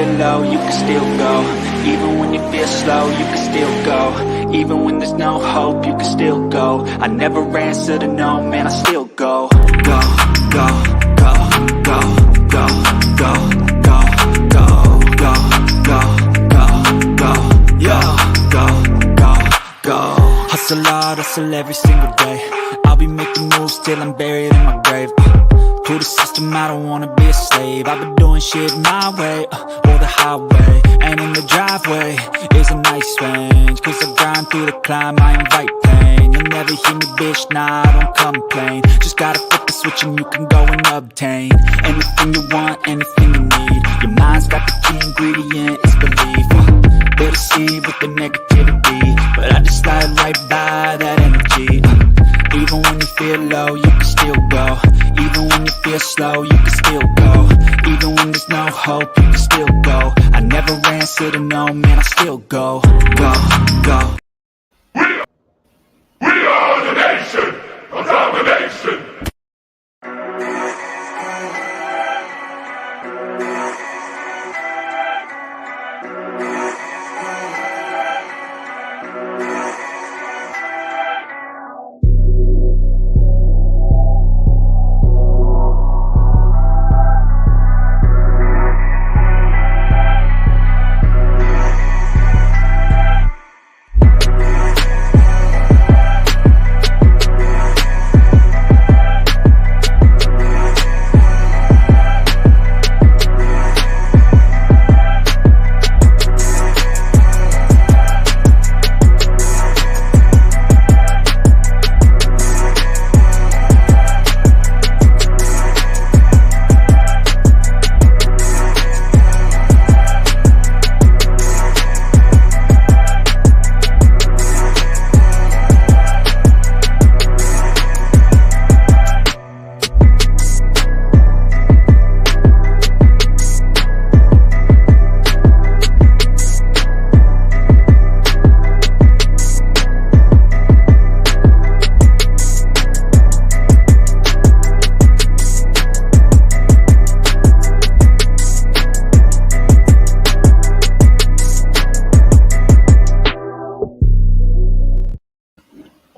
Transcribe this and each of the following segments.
feel low, you can still go. Even when you feel slow, you can still go. Even when there's no hope, you can still go. I never answer to no, man, I still go. Go, go, go, go, go, go, go, go, go, go, go, go, yo, go, go, go. Hustle hard, hustle every single day. I'll be making moves till I'm buried in my grave. To the system, I don't wanna be a slave. I've been doing shit my way, or the highway. And in the driveway is a nice range, cause I grind through the climb, I invite pain. You'll never hear me, bitch, nah, I don't complain. Just gotta flip the switch and you can go and obtain anything you want, anything you need. Your mind's got the key ingredient, it's belief. They deceive with the negativity, but I just slide right by that energy. Even when you feel low, you can still go. Even when you feel slow, you can still go. Even when there's no hope, you can still go. I never answer to no, man, I still go. Go, go. We are the nation of domination.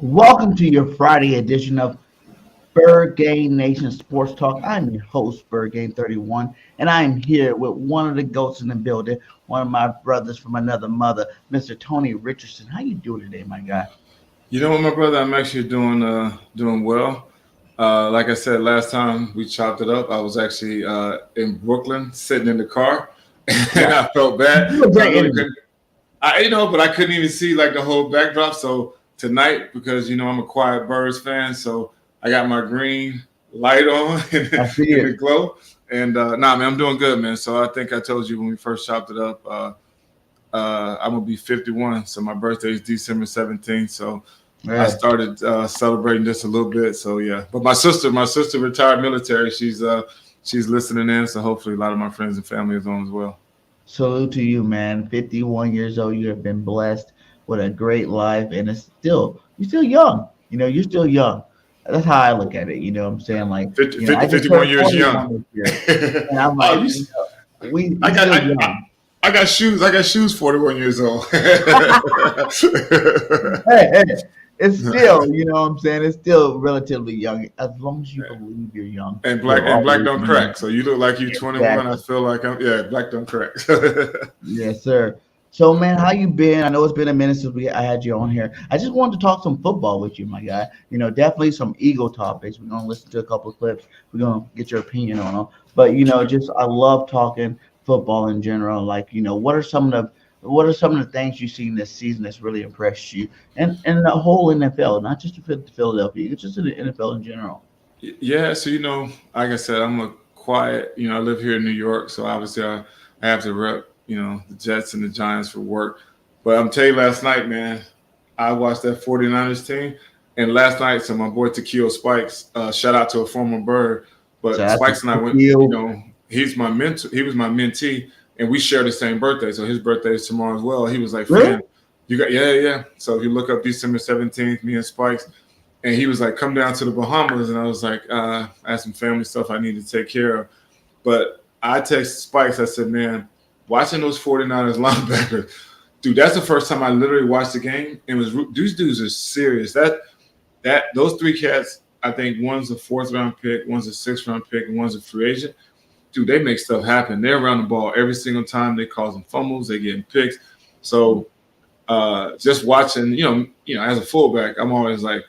Welcome to your Friday edition of Bird Game Nation Sports Talk. I'm your host, Bird Game 31, and I am here with one of the goats in the building, one of my brothers from another mother, Mr. Tony Richardson. How you doing today, my guy? You know what, my brother? I'm actually doing well. Like I said last time we chopped it up, I was actually in Brooklyn, sitting in the car, and I felt bad. But I couldn't even see like the whole backdrop. So tonight, because I'm a quiet Birds fan, so I got my green light on and the glow. And man, I'm doing good, man. So I think I told you when we first chopped it up, I'm gonna be 51. So my birthday is December 17th. So I started celebrating this a little bit. So yeah. But my sister retired military. She's listening in. So hopefully a lot of my friends and family is on as well. Salute to you, man. 51 years old. You have been blessed with a great life, and you're still young. You're still young. That's how I look at it. You know what I'm saying? Like 51 years young. And I'm like, I got shoes 41 years old. hey, it's still, you know what I'm saying? It's still relatively young, as long as you believe you're young. And black don't crack. So you look like you're 21. Exactly. I feel like black don't crack. Yes, sir. So, man, how you been? I know it's been a minute since I had you on here. I just wanted to talk some football with you, my guy. Definitely some Eagle topics. We're going to listen to a couple of clips. We're going to get your opinion on them. But, I love talking football in general. Like, what are some of the things you've seen this season that's really impressed you? And the whole NFL, not just Philadelphia, it's just in the NFL in general. Yeah, so, like I said, I'm a quiet, I live here in New York, so obviously I have to rep the Jets and the Giants for work. But I'm telling you, last night, man, I watched that 49ers team. And last night, so my boy Takeo Spikes, shout out to a former Bird, but Spikes and I went, he's my mentor. He was my mentee, and we share the same birthday. So his birthday is tomorrow as well. He was like, really? "Man, you got yeah." So if you look up December 17th, me and Spikes, and he was like, "Come down to the Bahamas," and I was like, "I had some family stuff I need to take care of." But I texted Spikes. I said, "Man, watching those 49ers linebackers, dude, that's the first time I literally watched the game. And these dudes are serious. Those three cats, I think one's a 4th-round pick, one's a 6th-round pick, and one's a free agent. Dude, they make stuff happen. They're around the ball every single time. They causing fumbles. They getting picks. So just watching, as a fullback, I'm always like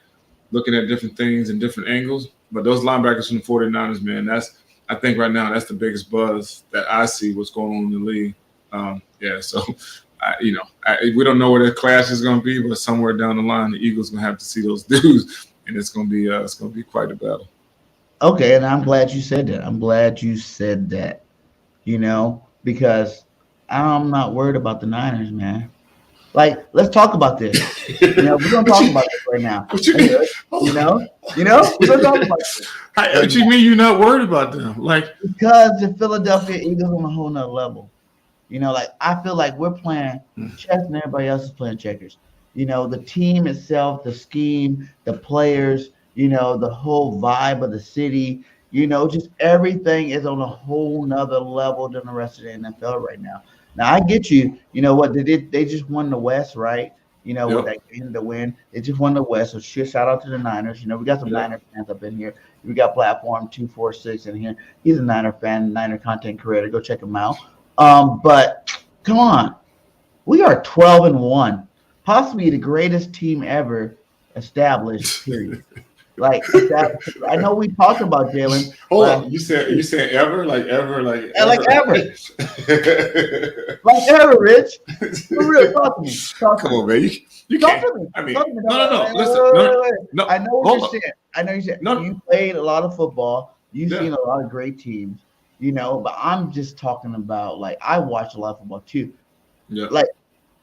looking at different things and different angles. But those linebackers from the 49ers, man, I think right now that's the biggest buzz that I see what's going on in the league. So we don't know where their clash is going to be, but somewhere down the line, the Eagles going to have to see those dudes, and it's going to be quite a battle. Okay, and I'm glad you said that. Because I'm not worried about the Niners, man. Like, let's talk about this. We're gonna talk about this right now. What you mean? We're gonna talk about this. What you mean you're not worried about them? Like, because the Philadelphia Eagles on a whole nother level. I feel like we're playing chess and everybody else is playing checkers. The team itself, the scheme, the players, the whole vibe of the city, just everything is on a whole nother level than the rest of the NFL right now. Now I get you. You know what they did? They just won the West, right? With that game to win, they just won the West. So shout out to the Niners. We got some Niner fans up in here. We got Platform 246 in here. He's a Niner fan, Niner content creator. Go check him out. But come on, we are 12-1, possibly the greatest team ever established. Period. Like that, I know we talked about Jalen. Hold on, you said ever, like ever. Like ever, Rich. For real, talk to me. Come on, man. You talk can't. to me. I mean, talk to me. No. Listen, no. I know what you're saying. No. You played a lot of football. You've seen a lot of great teams. But I'm just talking about, like, I watch a lot of football too. Yeah. Like,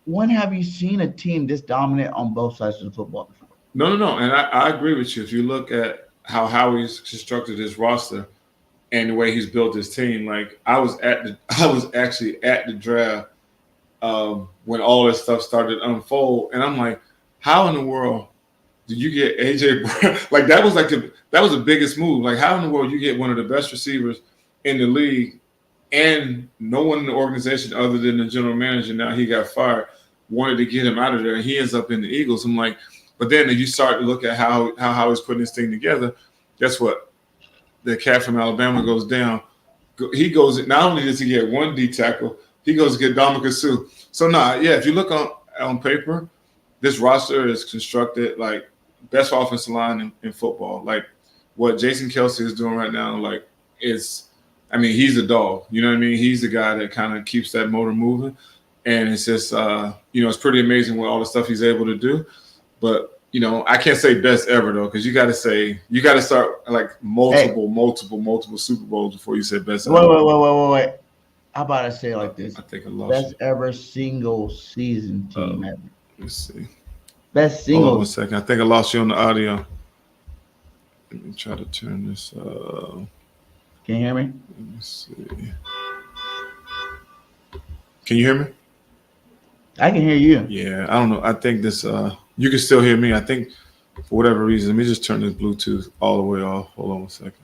when have you seen a team this dominant on both sides of the football before? No. And I agree with you. If you look at how Howie's constructed his roster and the way he's built his team, like I was actually at the draft when all this stuff started to unfold, and I'm like, how in the world did you get AJ Brown? Like that was the biggest move. Like how in the world you get one of the best receivers in the league, and no one in the organization other than the general manager, now he got fired, wanted to get him out of there, and he ends up in the Eagles. I'm like, but then if you start to look at how he's putting this thing together, guess what? The cat from Alabama goes down. He goes, not only does he get one D tackle, he goes to get Dominican Sue. So if you look on paper, this roster is constructed like best offensive line in football. Like what Jason Kelsey is doing right now, like he's a dog. You know what I mean? He's the guy that kind of keeps that motor moving. And it's just, it's pretty amazing what all the stuff he's able to do. But, I can't say best ever, though, because you got to start like multiple Super Bowls before you say best ever. Wait. How about I say it like this? I think I lost best ever single season team ever. Let's see. Best single. Hold on 1 second. I think I lost you on the audio. Let me try to turn this. Can you hear me? Let me see. Can you hear me? I can hear you. Yeah, I don't know. I think this. You can still hear me. I think for whatever reason. Let me just turn this Bluetooth all the way off. Hold on 1 second.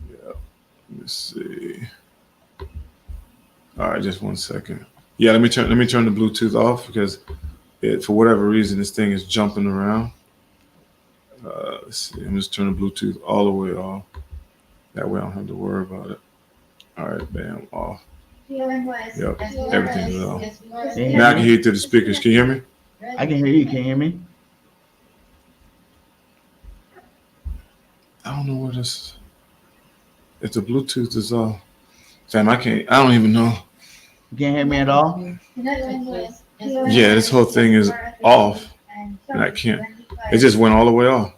Yeah. Let me see. All right, just 1 second. Yeah, let me turn the Bluetooth off because for whatever reason this thing is jumping around. Let's see. I'm just turning the Bluetooth all the way off. That way I don't have to worry about it. All right, bam, off. Yep, everything is off. Now I can hear you through the speakers. Can you hear me? I can hear you. Can you hear me? I don't know what this. If the Bluetooth is off, fam, I don't even know. You can't hear me at all? Yeah, this whole thing is off, and I can't. It just went all the way off. Can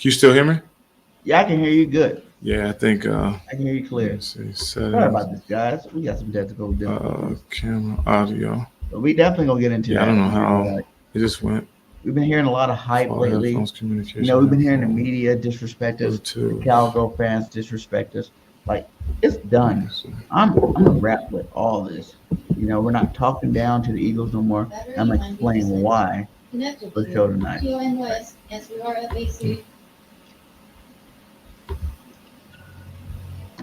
you still hear me? Yeah, I can hear you good. Yeah, I think. I can hear you clear. Let's see, Sorry about this, guys. We got some technical difficulties. Camera, audio. But we definitely gonna get into that. I don't know how it just went. We've been hearing a lot of hype lately. Communication. We've been hearing the media disrespect us. The Cowgirl fans disrespect us. Like, it's done. I'm gonna wrap with all this. We're not talking down to the Eagles no more. I'm explaining why for the show tonight.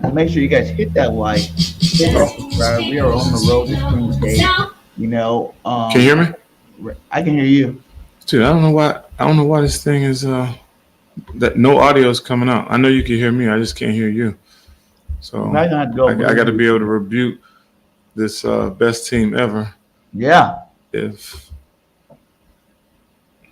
And make sure you guys hit that like, hit that subscribe. We are on the road to 10K. You know, Can you hear me? I can hear you. Dude, I don't know why. I don't know why this thing is that no audio is coming out. I know you can hear me. I just can't hear you. You So probably gonna have to go I got to Bluetooth. be able to rebuke this best team ever. Yeah. If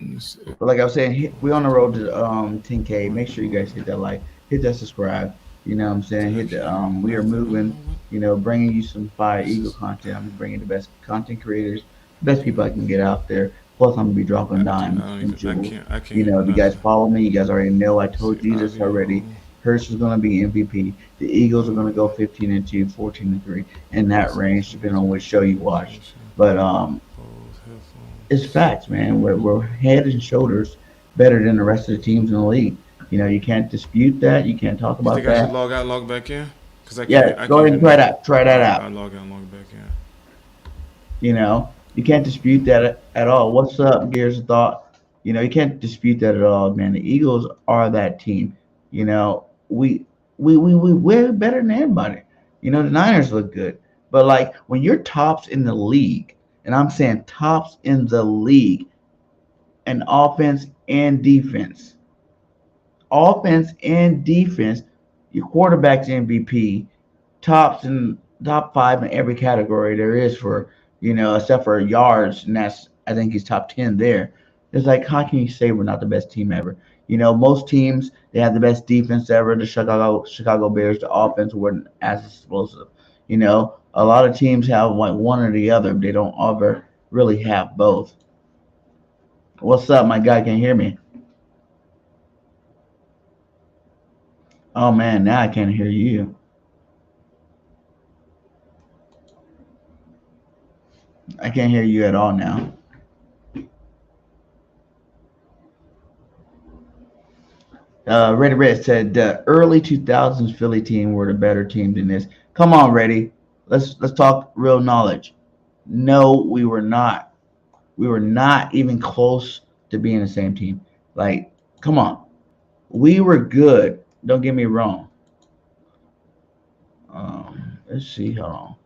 let me see. But like I was saying, we're on the road to 10K. Make sure you guys hit that like, hit that subscribe. You know what I'm saying? Hit the we are moving. You know, bringing you some fire Eagle content. I'm bringing the best content creators, best people I can get out there. Plus, I'm gonna be dropping Dude, dimes and jewels. I can't You hear know, if you guys nothing. follow me, you guys already know. I See told you this audio. already. Hurst is gonna be MVP. The Eagles are gonna go 15-2, 14-3 in that range, depending on which show you watch. But it's facts, man. We're head and shoulders better than the rest of the teams in the league. You know, you can't dispute that. You can't talk You about think I should that. log out, log back in? Cause Yeah, I go can't ahead hear and try nothing. that. Try that All right, out. I log out, log back in. You know, you can't dispute that at all. What's up, Gears of Thought? You know, you can't dispute that at all, man. The Eagles are that team. You know, we're better than everybody. You know, the Niners look good, but like when you're tops in the league, and I'm saying tops in the league, and offense and defense, your quarterback's MVP, tops in top five in every category there is for, you know, except for yards, and that's I think he's top 10 there. It's like how can you say we're not the best team ever? You know, most teams they have the best defense ever. The Chicago Bears, the offense weren't as explosive. You know, a lot of teams have like one or the other. They don't ever really have both. What's up, my guy? Can you hear me? Oh man, now I can't hear you. I can't hear you at all now. Ready Red said the early 2000s Philly team were the better team than this. Come on, Ready. Let's talk real knowledge. No, we were not. We were not even close to being the same team. Like, come on. We were good. Don't get me wrong. Let's see. Hold on.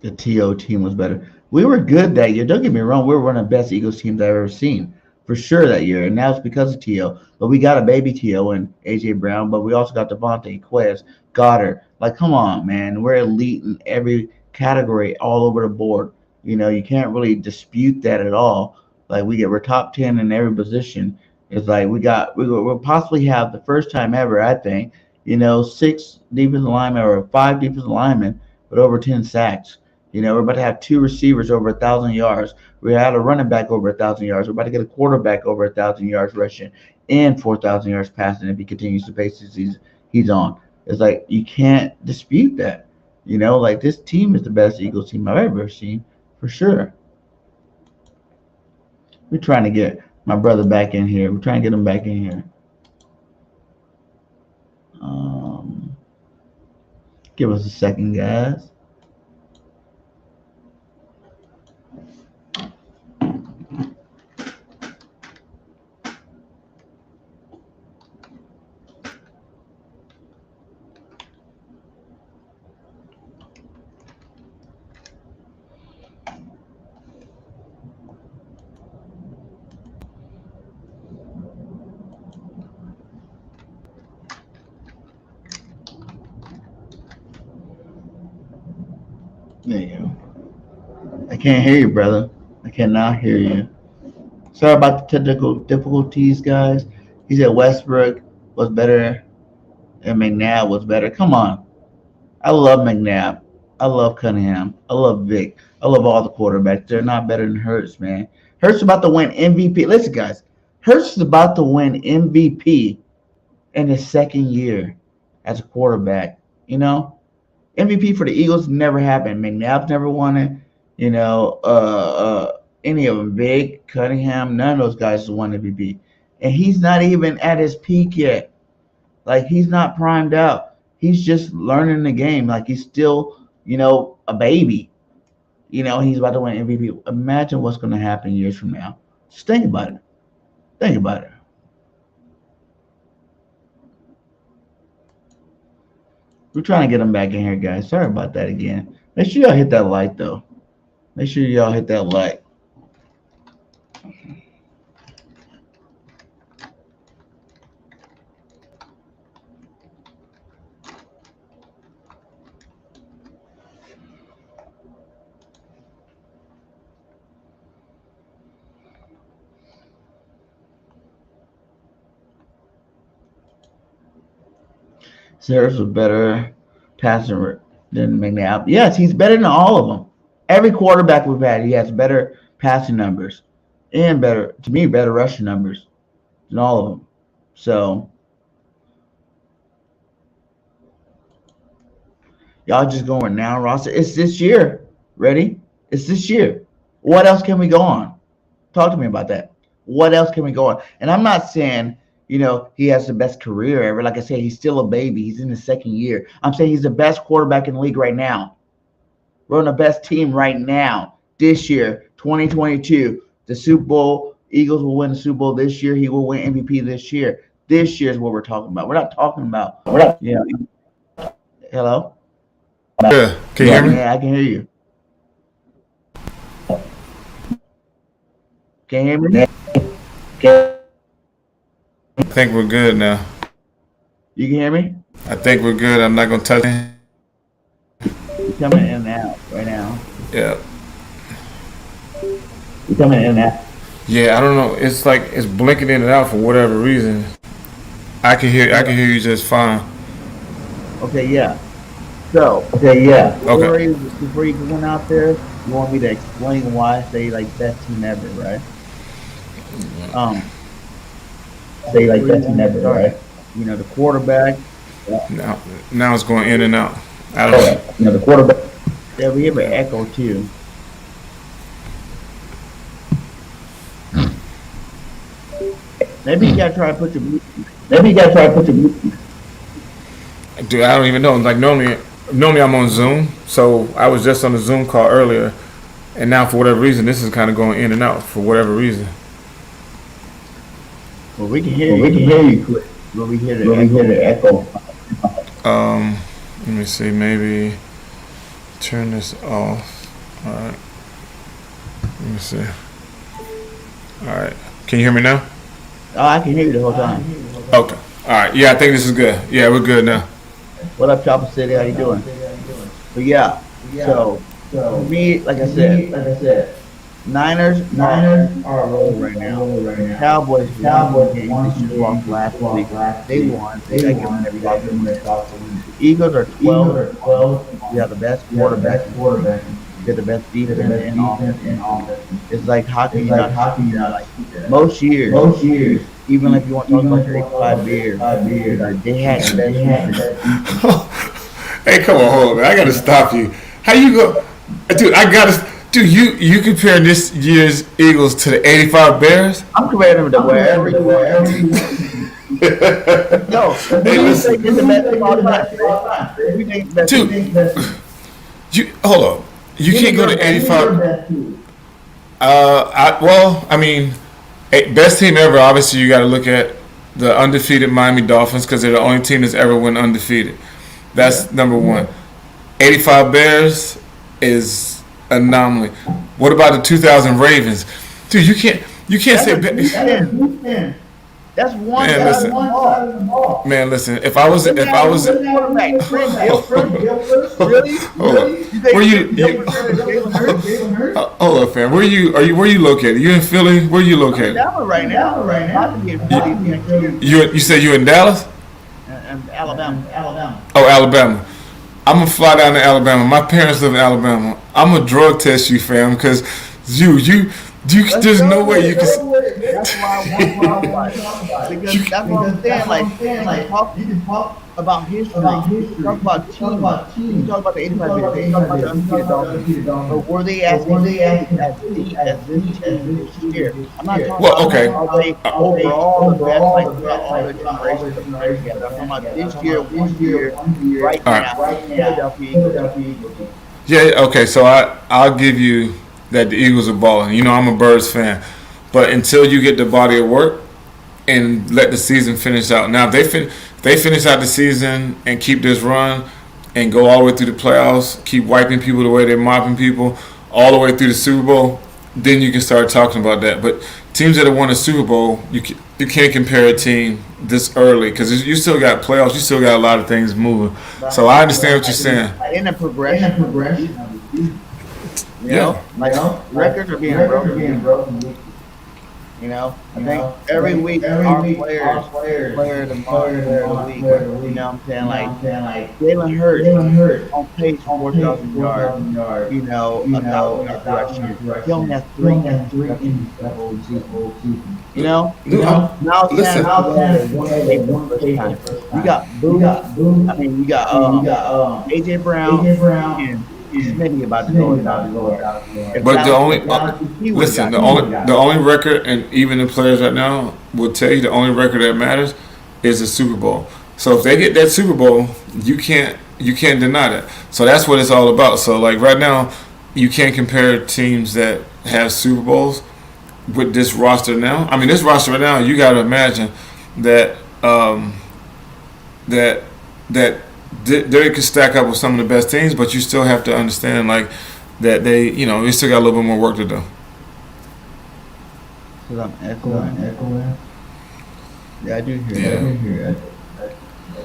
The TO team was better. We were good that year. Don't get me wrong. We were one of the best Eagles teams I've ever seen for sure that year. And that was because of TO. But we got a baby TO and AJ Brown. But we also got Devontae, Quez, Goddard. Like, come on, man. We're elite in every category all over the board. You know, you can't really dispute that at all. Like we're top 10 in every position. It's like we'll possibly have the first time ever, I think, you know, six defensive linemen or five defensive linemen with over 10 sacks. You know, we're about to have two receivers over 1,000 yards. We had a running back over 1,000 yards. We're about to get a quarterback over 1,000 yards rushing and 4,000 yards passing if he continues to pace he's on. It's like you can't dispute that. You know, like this team is the best Eagles team I've ever seen for sure. We're trying to get my brother back in here. We're trying to get him back in here. Um, Give us a second, guys. There you go. I can't hear you, brother. I cannot hear you. Sorry about the technical difficulties, guys. He said Westbrook was better and McNabb was better. Come on. I love McNabb. I love Cunningham. I love Vic. I love all the quarterbacks. They're not better than Hurts, man. Hurts is about to win MVP. Listen, guys. Hurts is about to win MVP in his second year as a quarterback. You know, MVP for the Eagles never happened. McNabb's never won it. You know, any of them. Vic, Cunningham, none of those guys won MVP. And he's not even at his peak yet. Like, he's not primed out. He's just learning the game. Like, he's still, a baby. He's about to win MVP. Imagine what's going to happen years from now. Just think about it. Think about it. We're trying to get him back in here, guys. Sorry about that again. Make sure y'all hit that like, though. Make sure y'all hit that like. Serves a better passer than McNabb. Yes, he's better than all of them. Every quarterback we've had, he has better passing numbers and better rushing numbers than all of them. So y'all just going now roster. It's this year. Ready? It's this year. What else can we go on? Talk to me about that. What else can we go on? And I'm not saying he has the best career ever. Like I said, he's still a baby. He's in his second year. I'm saying he's the best quarterback in the league right now. We're on the best team right now. This year, 2022, the Super Bowl, Eagles will win the Super Bowl this year. He will win MVP this year. This year is what we're talking about. We're not talking about, Hello? Yeah, can you hear me? Yeah, I can hear you. Can you hear me? I think we're good now. You can hear me? I think we're good. I'm not going to touch it. You're coming in and out right now. Yeah. You're coming in and out. Yeah, I don't know. It's like it's blinking in and out for whatever reason. I can hear you just fine. Okay, yeah. Before you go out there, you want me to explain why I say best team ever, right? The quarterback. Now it's going in and out. I don't know. The quarterback. Yeah, we have an echo too. Maybe you gotta try to put your Dude, I don't even know. Like normally I'm on Zoom, so I was just on a Zoom call earlier, and now for whatever reason this is kind of going in and out for whatever reason. Well, we can hear you. Quick. Well, we hear the echo. Let me see. Maybe turn this off. All right. Let me see. All right. Can you hear me now? Oh, I can hear you the whole time. Okay. All right. Yeah, I think this is good. Yeah, we're good now. What up, Chopper City? How you doing? But yeah. So for me, like I said, Niners are rolling right now. Cowboys just lost last week. They won. They got given every Eagles are 12. We have the best quarterback. We have the best defense and offense. It's like hockey. Most years, even if you want to talk about your 85 years, they had the best defense. Hey, come on, hold on, man. I gotta stop you. How you go, dude? Dude, you compare this year's Eagles to the '85 Bears? I'm comparing them to wherever. No, hey, listen. It's the best of all time. We think best. Dude, hold on. You can't go to '85. I mean, best team ever. Obviously, you got to look at the undefeated Miami Dolphins because they're the only team that's ever went undefeated. That's number one. '85 Bears is anomaly. What about the 2000 Ravens? Dude, you can't say that's one man, side of the ball. Man, listen. If I was really? Were you hold up, fam. Where you located? You in Philly? Where you located? Right now. You said you in Dallas? Alabama. Oh, Alabama. I'm gonna fly down to Alabama. My parents live in Alabama. I'm gonna drug test you, fam, because you Let's There's go no way with you it. can. That's why I want to talk about it. Because that's what I'm saying. Like, you can talk about history. You can talk about teams. You can talk about the 85 years. You can talk about the undefeated Dolphins. But were they as deep as this team this year? I'm not talking Well, about okay. are they overall the best, like throughout all the generations of players we have. I'm talking about this year, 1 year, right All now. right. Philadelphia Eagles. Yeah. Okay. So I'll give you that the Eagles are balling. You know, I'm a Birds fan, but until you get the body of work and let the season finish out. Now, if they finish out the season and keep this run and go all the way through the playoffs, keep wiping people the way they're mopping people, all the way through the Super Bowl, then you can start talking about that. But teams that have won a Super Bowl, you can't compare a team this early because you still got playoffs, you still got a lot of things moving. So I understand what you're saying. In a progression. Yeah. Records are being broken. You know, I think every week our players player of the month, player of the week. You know what I'm saying? Like Jalen Hurts on pace for 4,000 yards. You know, 1,000 yards rushing. He only has three in the whole season. You know, now Listen. We got Boo. I mean, we got AJ Brown and Smitty about to go out. But the only record, and even the players right now will tell you the only record that matters is the Super Bowl. So if they get that Super Bowl, you can't deny that. So that's what it's all about. So like right now, you can't compare teams that have Super Bowls with this roster now. I mean, this roster right now, you got to imagine that they could stack up with some of the best teams, but you still have to understand like that they still got a little bit more work to do. I'm echoing. Yeah, I do hear that.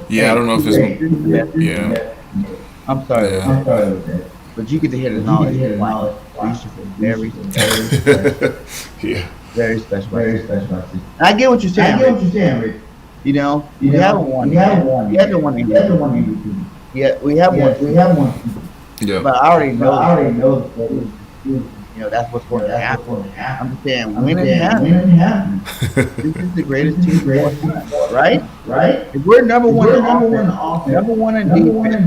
Yeah, I don't know if it's yeah. I'm sorry. Yeah. But you get to hear the knowledge. Very Yeah. special. And I get what you're saying, Rick. You know, we haven't won. We haven't won MVP. Yeah, we have one. Yeah. But I already know that you know that's what's going to happen. I'm just saying, when it happens, this is the greatest team, right? If we're number one in offense, number one in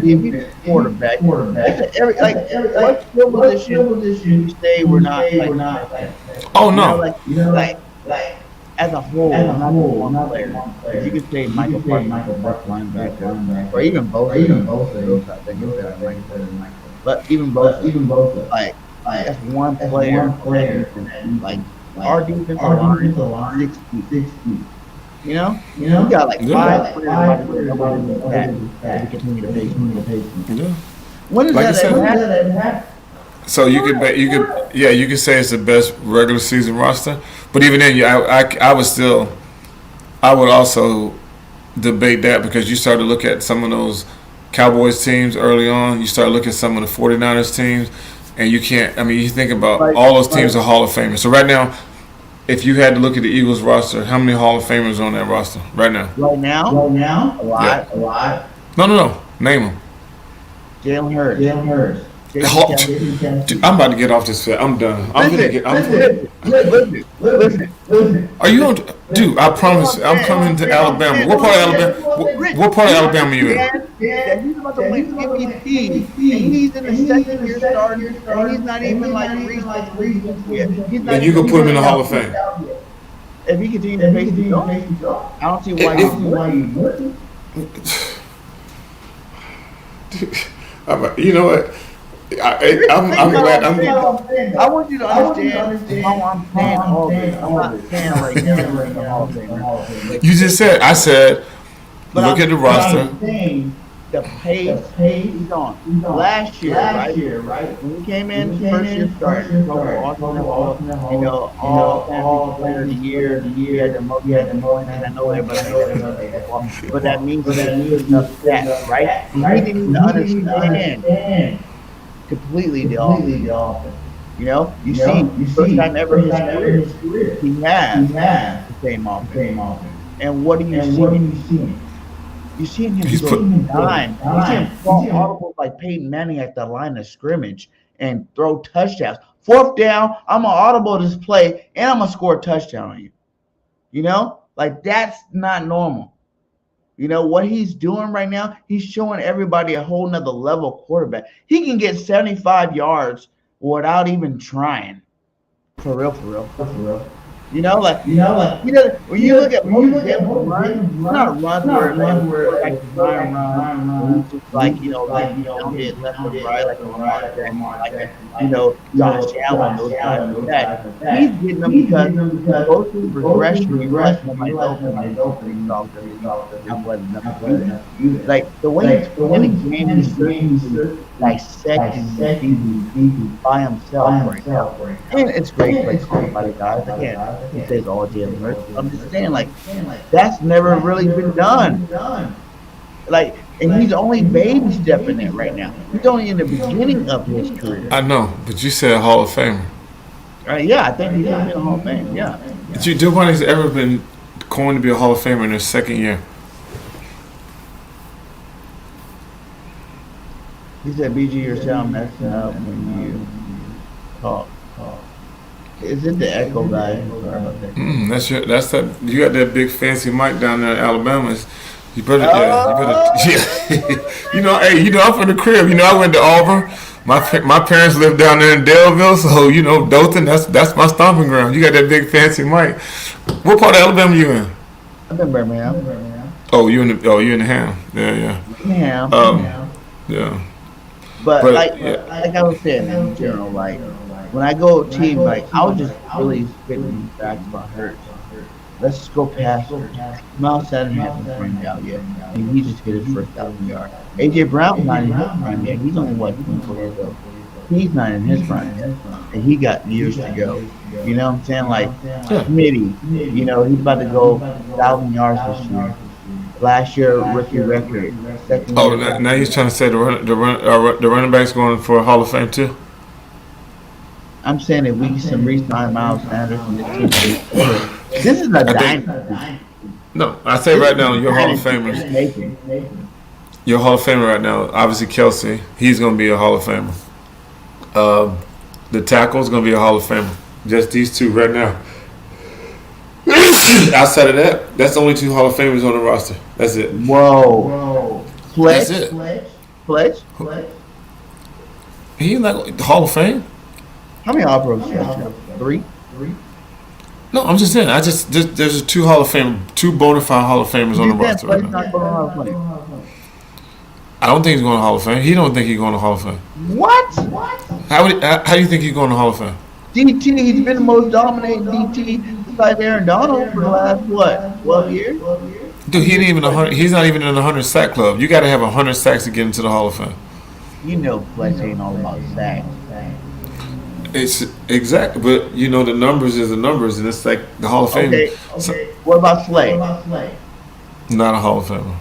defense, quarterback. What skill position you say we're not? Oh no. You know, like as a whole, not one player. If you could say Michael Park linebacker, or even both, I think it's better than Michael. But even both, like that's one player. Like our defensive line, 6 feet. You know, we got like 5 players that we continue to pay. Yeah. When is Like I that said, ever happen? So you could say it's the best regular season roster, but even then, I would also debate that because you start to look at some of those Cowboys teams early on. You start looking at some of the 49ers teams, and you can't. I mean, you think about all those teams are Hall of Famers. So right now, if you had to look at the Eagles roster, how many Hall of Famers are on that roster right now? Right now, a lot. No. Name them. Jalen Hurts. Dude, I'm about to get off this set. I'm done. Listen. Are you on? Dude, I promise. I'm coming to Alabama. What part of Alabama? What part of Alabama are you in? Yeah, he's about to play MVP, and he's in the second year starting, and he's not even like recent yet. And you can put him in the Hall of Fame. If he continues to face the I don't see why you wouldn't. You know what? I'm glad. I want you to understand how I'm saying all this. I'm not saying right now. You just said. I said. Look at the roster. The pace he's on. Last year, right? When we came in, first year started, all player of the year, he had the most, and I know everybody. But that means that, right? We need to understand completely the offense. You know, you see, first time ever in his career, he has the same offense. And what do you see? You see him putting time. You see him fall audibles like Peyton Manning at the line of scrimmage and throw touchdowns. 4th down, I'm gonna audible this play, and I'm gonna score a touchdown on you. You know, like that's not normal. You know what he's doing right now? He's showing everybody a whole nother level quarterback. He can get 75 yards without even trying. For real, for real, for real. You know, like when you look at most examples, it's not run where like run, just like like down it left and right, like Josh Allen, those guys like that. He's getting them because most of the progression, you realize somebody's open, I'm letting them do that. Like the way he's playing the game, he's certainly dissecting by himself right now. And it's great play called by the guys. Again, he says all Jalen Hurts. I'm just saying, like, that's never really been done. Like, and he's only baby stepping it right now. He's only in the beginning of his career. I know, but you said Hall of Famer. Yeah, I think he's going to be a Hall of Fame. Yeah. But nobody's ever been coined to be a Hall of Famer in their second year. He said, BG, you're sound messing up when you talk. Is it the echo guy? That's that. You got that big fancy mic down there in Alabama. You better, yeah. I'm from the crib. I went to Auburn. My parents lived down there in Daleville, so Dothan. That's my stomping ground. You got that big fancy mic. What part of Alabama you in? I'm in Birmingham. Oh, you in the Ham? Yeah. Birmingham. Yeah. But like I was saying in general, like when I go team, like I was just really spitting facts about Hurts. Let's just go past Hurts. Miles Sanders hasn't framed out yet, and he just hit his first 1,000 yards. AJ Brown's not in his prime yet. He's only 24 years old. He's not in his prime yet, and he got years to go. You know what I'm saying? Like Smitty, he's about to go 1,000 yards this year. Last year, rookie record. Now he's trying to say the running back's going for a Hall of Fame too. I'm saying if we get some re-sign Miles Sanders from this team, this is a dynasty. No, I say right now, your Hall of Famers. Your Hall of Famer right now, obviously Kelsey. He's going to be a Hall of Famer. The tackle's going to be a Hall of Famer. Just these two right now. Outside of that, that's the only 2 Hall of Famers on the roster. That's it. Whoa. That's it. Pledge? He like the Hall of Fame? How many All-Pros? 3? No, I'm just saying. There's 2 Hall of Fame, 2 bona fide Hall of Famers on the roster right now. I don't think he's going to Hall of Fame. He don't think he's going to Hall of Fame. What? How do you think he's going to Hall of Fame? DT, he's been the most dominating DT besides Aaron Donald for the last 12 years? Dude, he's not even in the 100 sack club. You got to have 100 sacks to get into the Hall of Fame. Flex ain't all about sacks. It's exactly, but the numbers is the numbers, and it's like the Hall of Fame. Okay. So, what about Slay? Not a Hall of Famer.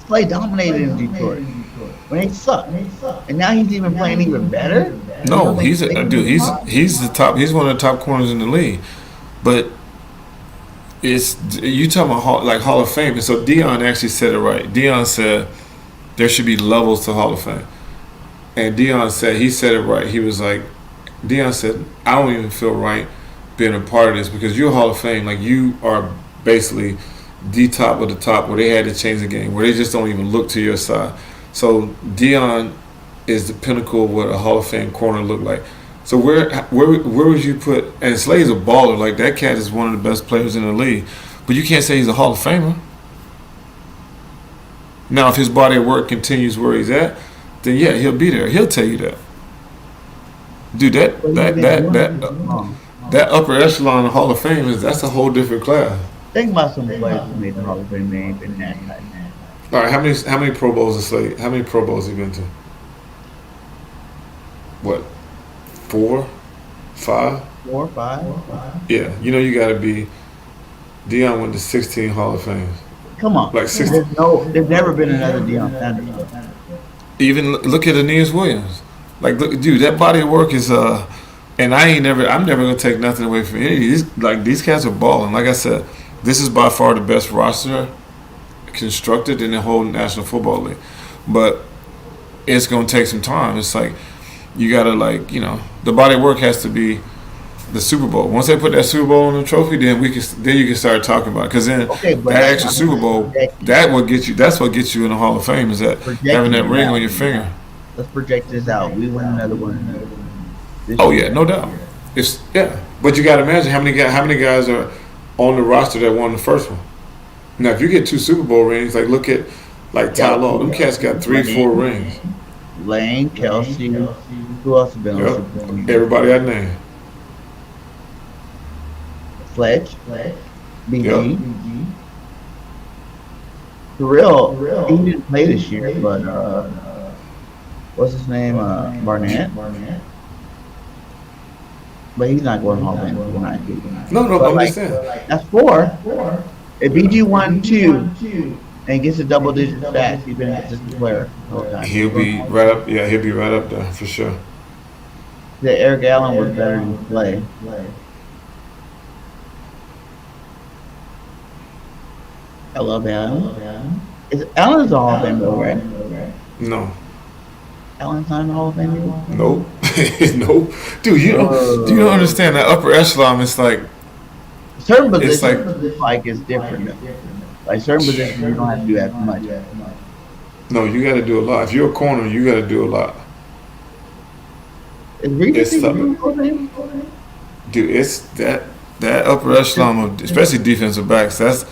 Slay dominated in Detroit when he sucked, and now he's even playing even better. No, he's the top. He's one of the top corners in the league, but you talking about Hall of Fame, and so Deion actually said it right. Deion said there should be levels to Hall of Fame. And Deion said it right. He was like, Deion said, I don't even feel right being a part of this because you're a Hall of Fame. Like, you are basically the top of the top where they had to change the game, where they just don't even look to your side. So Deion is the pinnacle of what a Hall of Fame corner look like. So where would you put, and Slay's a baller. Like, that cat is one of the best players in the league. But you can't say he's a Hall of Famer. Now, if his body of work continues where he's at, then yeah, he'll be there. He'll tell you that. Dude, that upper echelon of Hall of Fame that's a whole different class. Think about some players who made the Hall of Fame. They ain't been that tight. All right, how many Pro Bowls is Slade? How many Pro Bowls has he been to? What? 4, 5? 4 or 5? Yeah, you got to be. Deion went to 16 Hall of Fames. Come on, like 16. There's never been another Deion Sanders. Even look at Aeneas Williams. Like, look, dude, that body of work is and I'm never gonna take nothing away from any of these. Like, these cats are balling. Like I said, this is by far the best roster constructed in the whole National Football League. But it's going to take some time. It's like you got to the body of work has to be the Super Bowl. Once they put that Super Bowl on the trophy, then you can start talking about it. Because then that extra Super Bowl, that's what gets you in the Hall of Fame, is that having that ring on your finger. Let's project this out. We win another one. Oh yeah, no doubt. But you got to imagine how many guys are on the roster that won the first one. Now, if you get 2 Super Bowl rings, look at Ty Law, them cats got 3-4 rings. Lane, Kelsey, who else has been on Super Bowl? Everybody I named. Fletch, BG. For real, he didn't play this year, but what's his name? Barnett. But he's not going Hall of Fame. No, I'm just saying. That's 4. If BG won 2 and gets a double-digit stats, he's been a consistent player the whole time. He'll be right up. Yeah, he'll be right up there for sure. The Eric Allen was better than Clay. I love Allen. Allen's a Hall of Fame though, right? No. Allen's not in the Hall of Fame anymore? Nope. Nope. Dude, you don't understand that upper echelon. It's like certain positions it's different. Like certain positions you don't have to do that much. No, you got to do a lot. If you're a corner, you got to do a lot. Dude, it's that upper echelon of, especially defensive backs. That's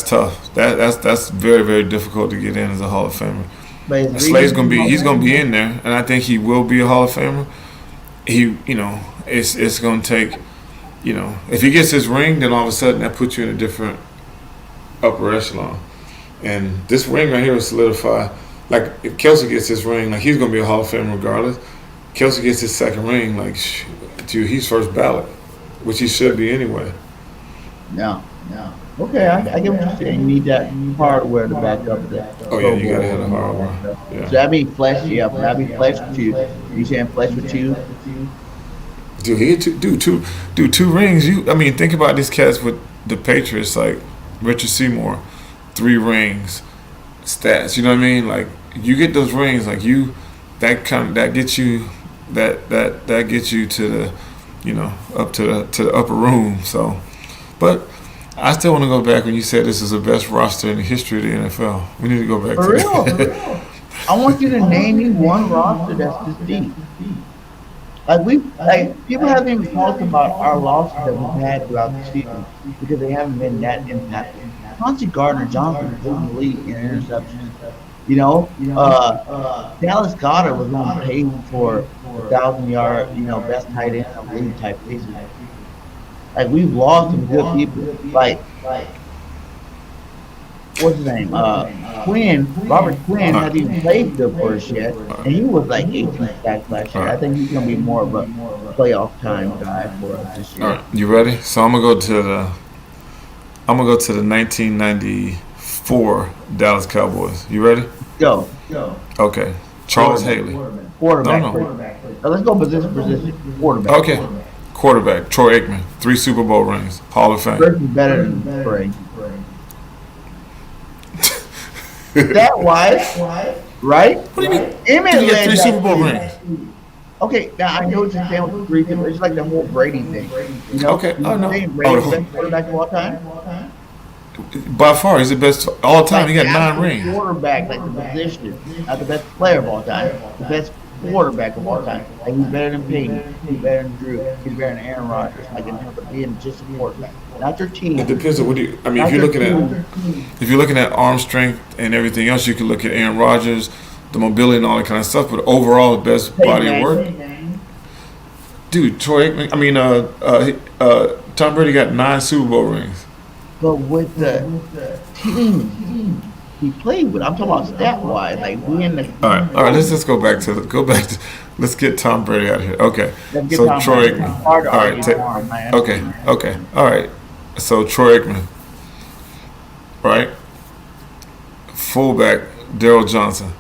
tough. That's very, very difficult to get in as a Hall of Famer. Slade's he's gonna be in there, and I think he will be a Hall of Famer. It's gonna take, if he gets his ring, then all of a sudden that puts you in a different upper echelon. And this ring right here will solidify. Like if Kelsey gets his ring, he's gonna be a Hall of Famer regardless. Kelsey gets his second ring, dude, he's first ballot, which he should be anyway. Yeah. Okay, I get what you're saying. You need that hardware to back up that. Oh yeah, you gotta have the hardware. Yeah. So that'd be Fletch. Yeah, that'd be Fletch with 2. You saying Fletch with 2? Dude, he had two rings. Think about these cats with the Patriots, like Richard Seymour, 3 rings, stats. You know what I mean? Like you get those rings, that gets you to the, up to the upper room. So, but I still want to go back when you said this is the best roster in the history of the NFL. We need to go back for to real, that. For real. I want you to name me one roster that's this deep. People haven't even talked about our losses that we've had throughout the season because they haven't been that impactful. Chauncey Gardner-Johnson was in the league in interceptions. Dallas Goedert was on pace for 1,000-yard, best tight end in the league type season. We've lost some good people. What's his name? Robert Quinn hasn't even played good for us yet, and he was 18 sacks last year. I think he's gonna be more of a playoff time guy for us this year. All right, you ready? So I'm gonna go to the 1994 Dallas Cowboys. You ready? Go. Okay. Charles Haley. Quarterback. No. Let's go position. Quarterback. Okay. Quarterback. Troy Aikman. 3 Super Bowl rings. Hall of Fame. Burke is better than Bray. That wise, right? What do you mean? Emmett He got 3 Super Bowl rings. Okay, now I know what you're saying with 3 Super. It's like the whole Brady thing. Okay. Oh no. Brady's the best quarterback of all time. By far, he's the best all time. He got 9 rings. Quarterback, the position, not the best player of all time. The best quarterback of all time. He's better than Peyton. He's better than Drew. He's better than Aaron Rodgers. In terms of being just a quarterback, not your team. It depends on what you. If you're looking at arm strength and everything else, you can look at Aaron Rodgers, the mobility and all that kind of stuff. But overall, the best body of work. Dude, Troy Aikman. Tom Brady got 9 Super Bowl rings. But with the team he played with, I'm talking about stat wise, being the. All right. Let's just go back to. Let's get Tom Brady out of here. Okay. So Troy Aikman. All right. Okay. All right. So Troy Aikman. Right. Fullback Daryl Johnson.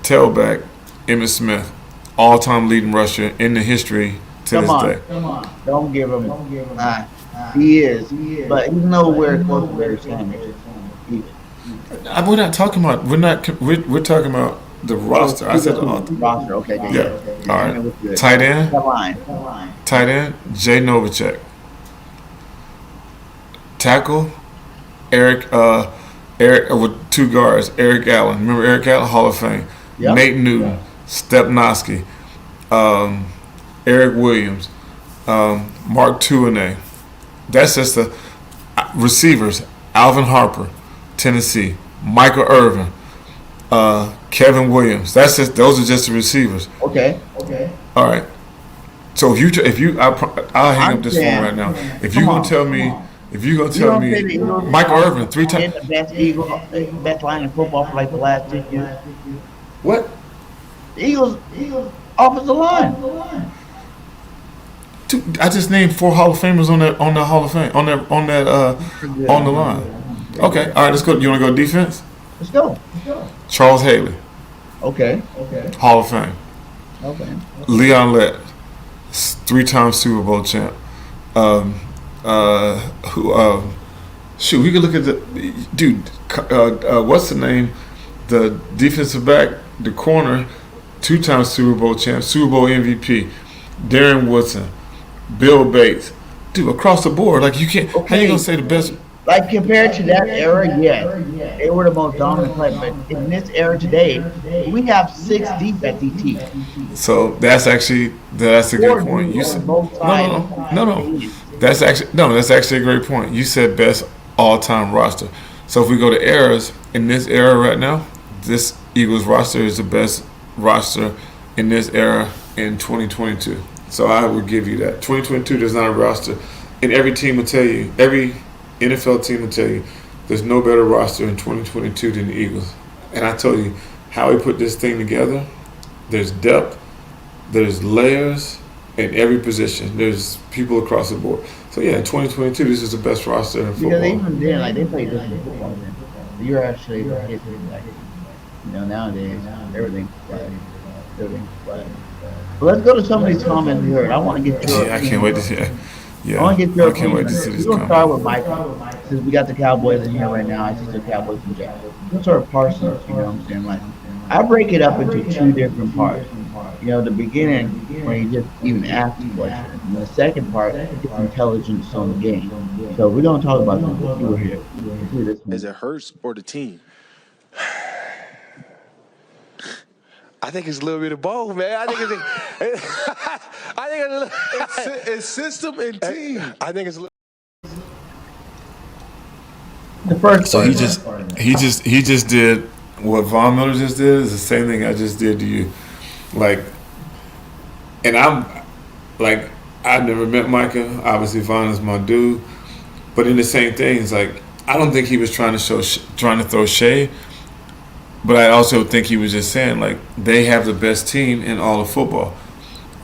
Tailback Emmitt Smith. All-time leading rusher in the history to this day. Come on. Don't give him. He is, but he's nowhere close to Barry Sanders. We're not talking about. We're talking about The roster. I said the author. Roster. Okay. Yeah. Yeah. All That was right. good. Tight end. That line. Tight end. Jay Novacek. Tackle. Eric with 2 guards. Eric Allen. Remember Eric Allen, Hall of Fame. Yep. Nate Newton. Stepnoski. Eric Williams. Mark Tuinei. That's just the receivers. Alvin Harper, Tennessee. Michael Irvin. Kevin Williams. Those are just the receivers. Okay. All right. So I'll hang up this phone right now. If you're gonna tell me, Michael Irvin 3 times. The best line in football for like the last 6 years. What? The Eagles offensive line. I just named 4 Hall of Famers on the Hall of Fame on the line. Okay. All right. Let's go. You want to go defense? Let's go. Charles Haley, Okay. Hall of Fame. Okay. Leon Lett, 3-time Super Bowl champ. Shoot, we could look at the dude. What's the name? The defensive back, the corner, 2-time Super Bowl champ, Super Bowl MVP. Darren Woodson, Bill Bates, dude, across the board. Like you can't. How you gonna say the best? Like compared to that era, yes, they were the most dominant player. But in this era today, we have 6 deep at DT. So that's a good point. You said no. That's actually a great point. You said best all-time roster. So if we go to eras in this era right now, this Eagles roster is the best roster in this era in 2022. So I would give you that. 2022 there's not a roster, and every team will tell you, every NFL team will tell you, there's no better roster in 2022 than the Eagles. And I told you how we put this thing together. There's depth, there's layers in every position. There's people across the board. So yeah, in 2022, this is the best roster in football. Because even then, like they played this in football. Then you're actually like, nowadays everything's flat. But let's go to some of these comments we heard. I want to get your. Yeah, I can't wait to see it. Yeah, I can't wait to see this We'll comment. start with Michael. Since we got the Cowboys in here right now, I see the Cowboys in jail. We'll start with Parsons, you know what I'm saying? Like, I break it up into 2 different parts. You know, the beginning, when he just even asked the question. And the second part, is intelligence on the game. So we're going to talk about this. You were here. Is it Hurts or the team? I think it's a little bit of both, man. I think it's system and team. I think it's a little. The first So part. he just did what Von Miller just did is the same thing I just did to you. Like, and I'm like, I've never met Micah. Obviously, Von is my dude. But in the same thing, it's like I don't think he was trying to throw shade. But I also think he was just saying, like, they have the best team in all of football.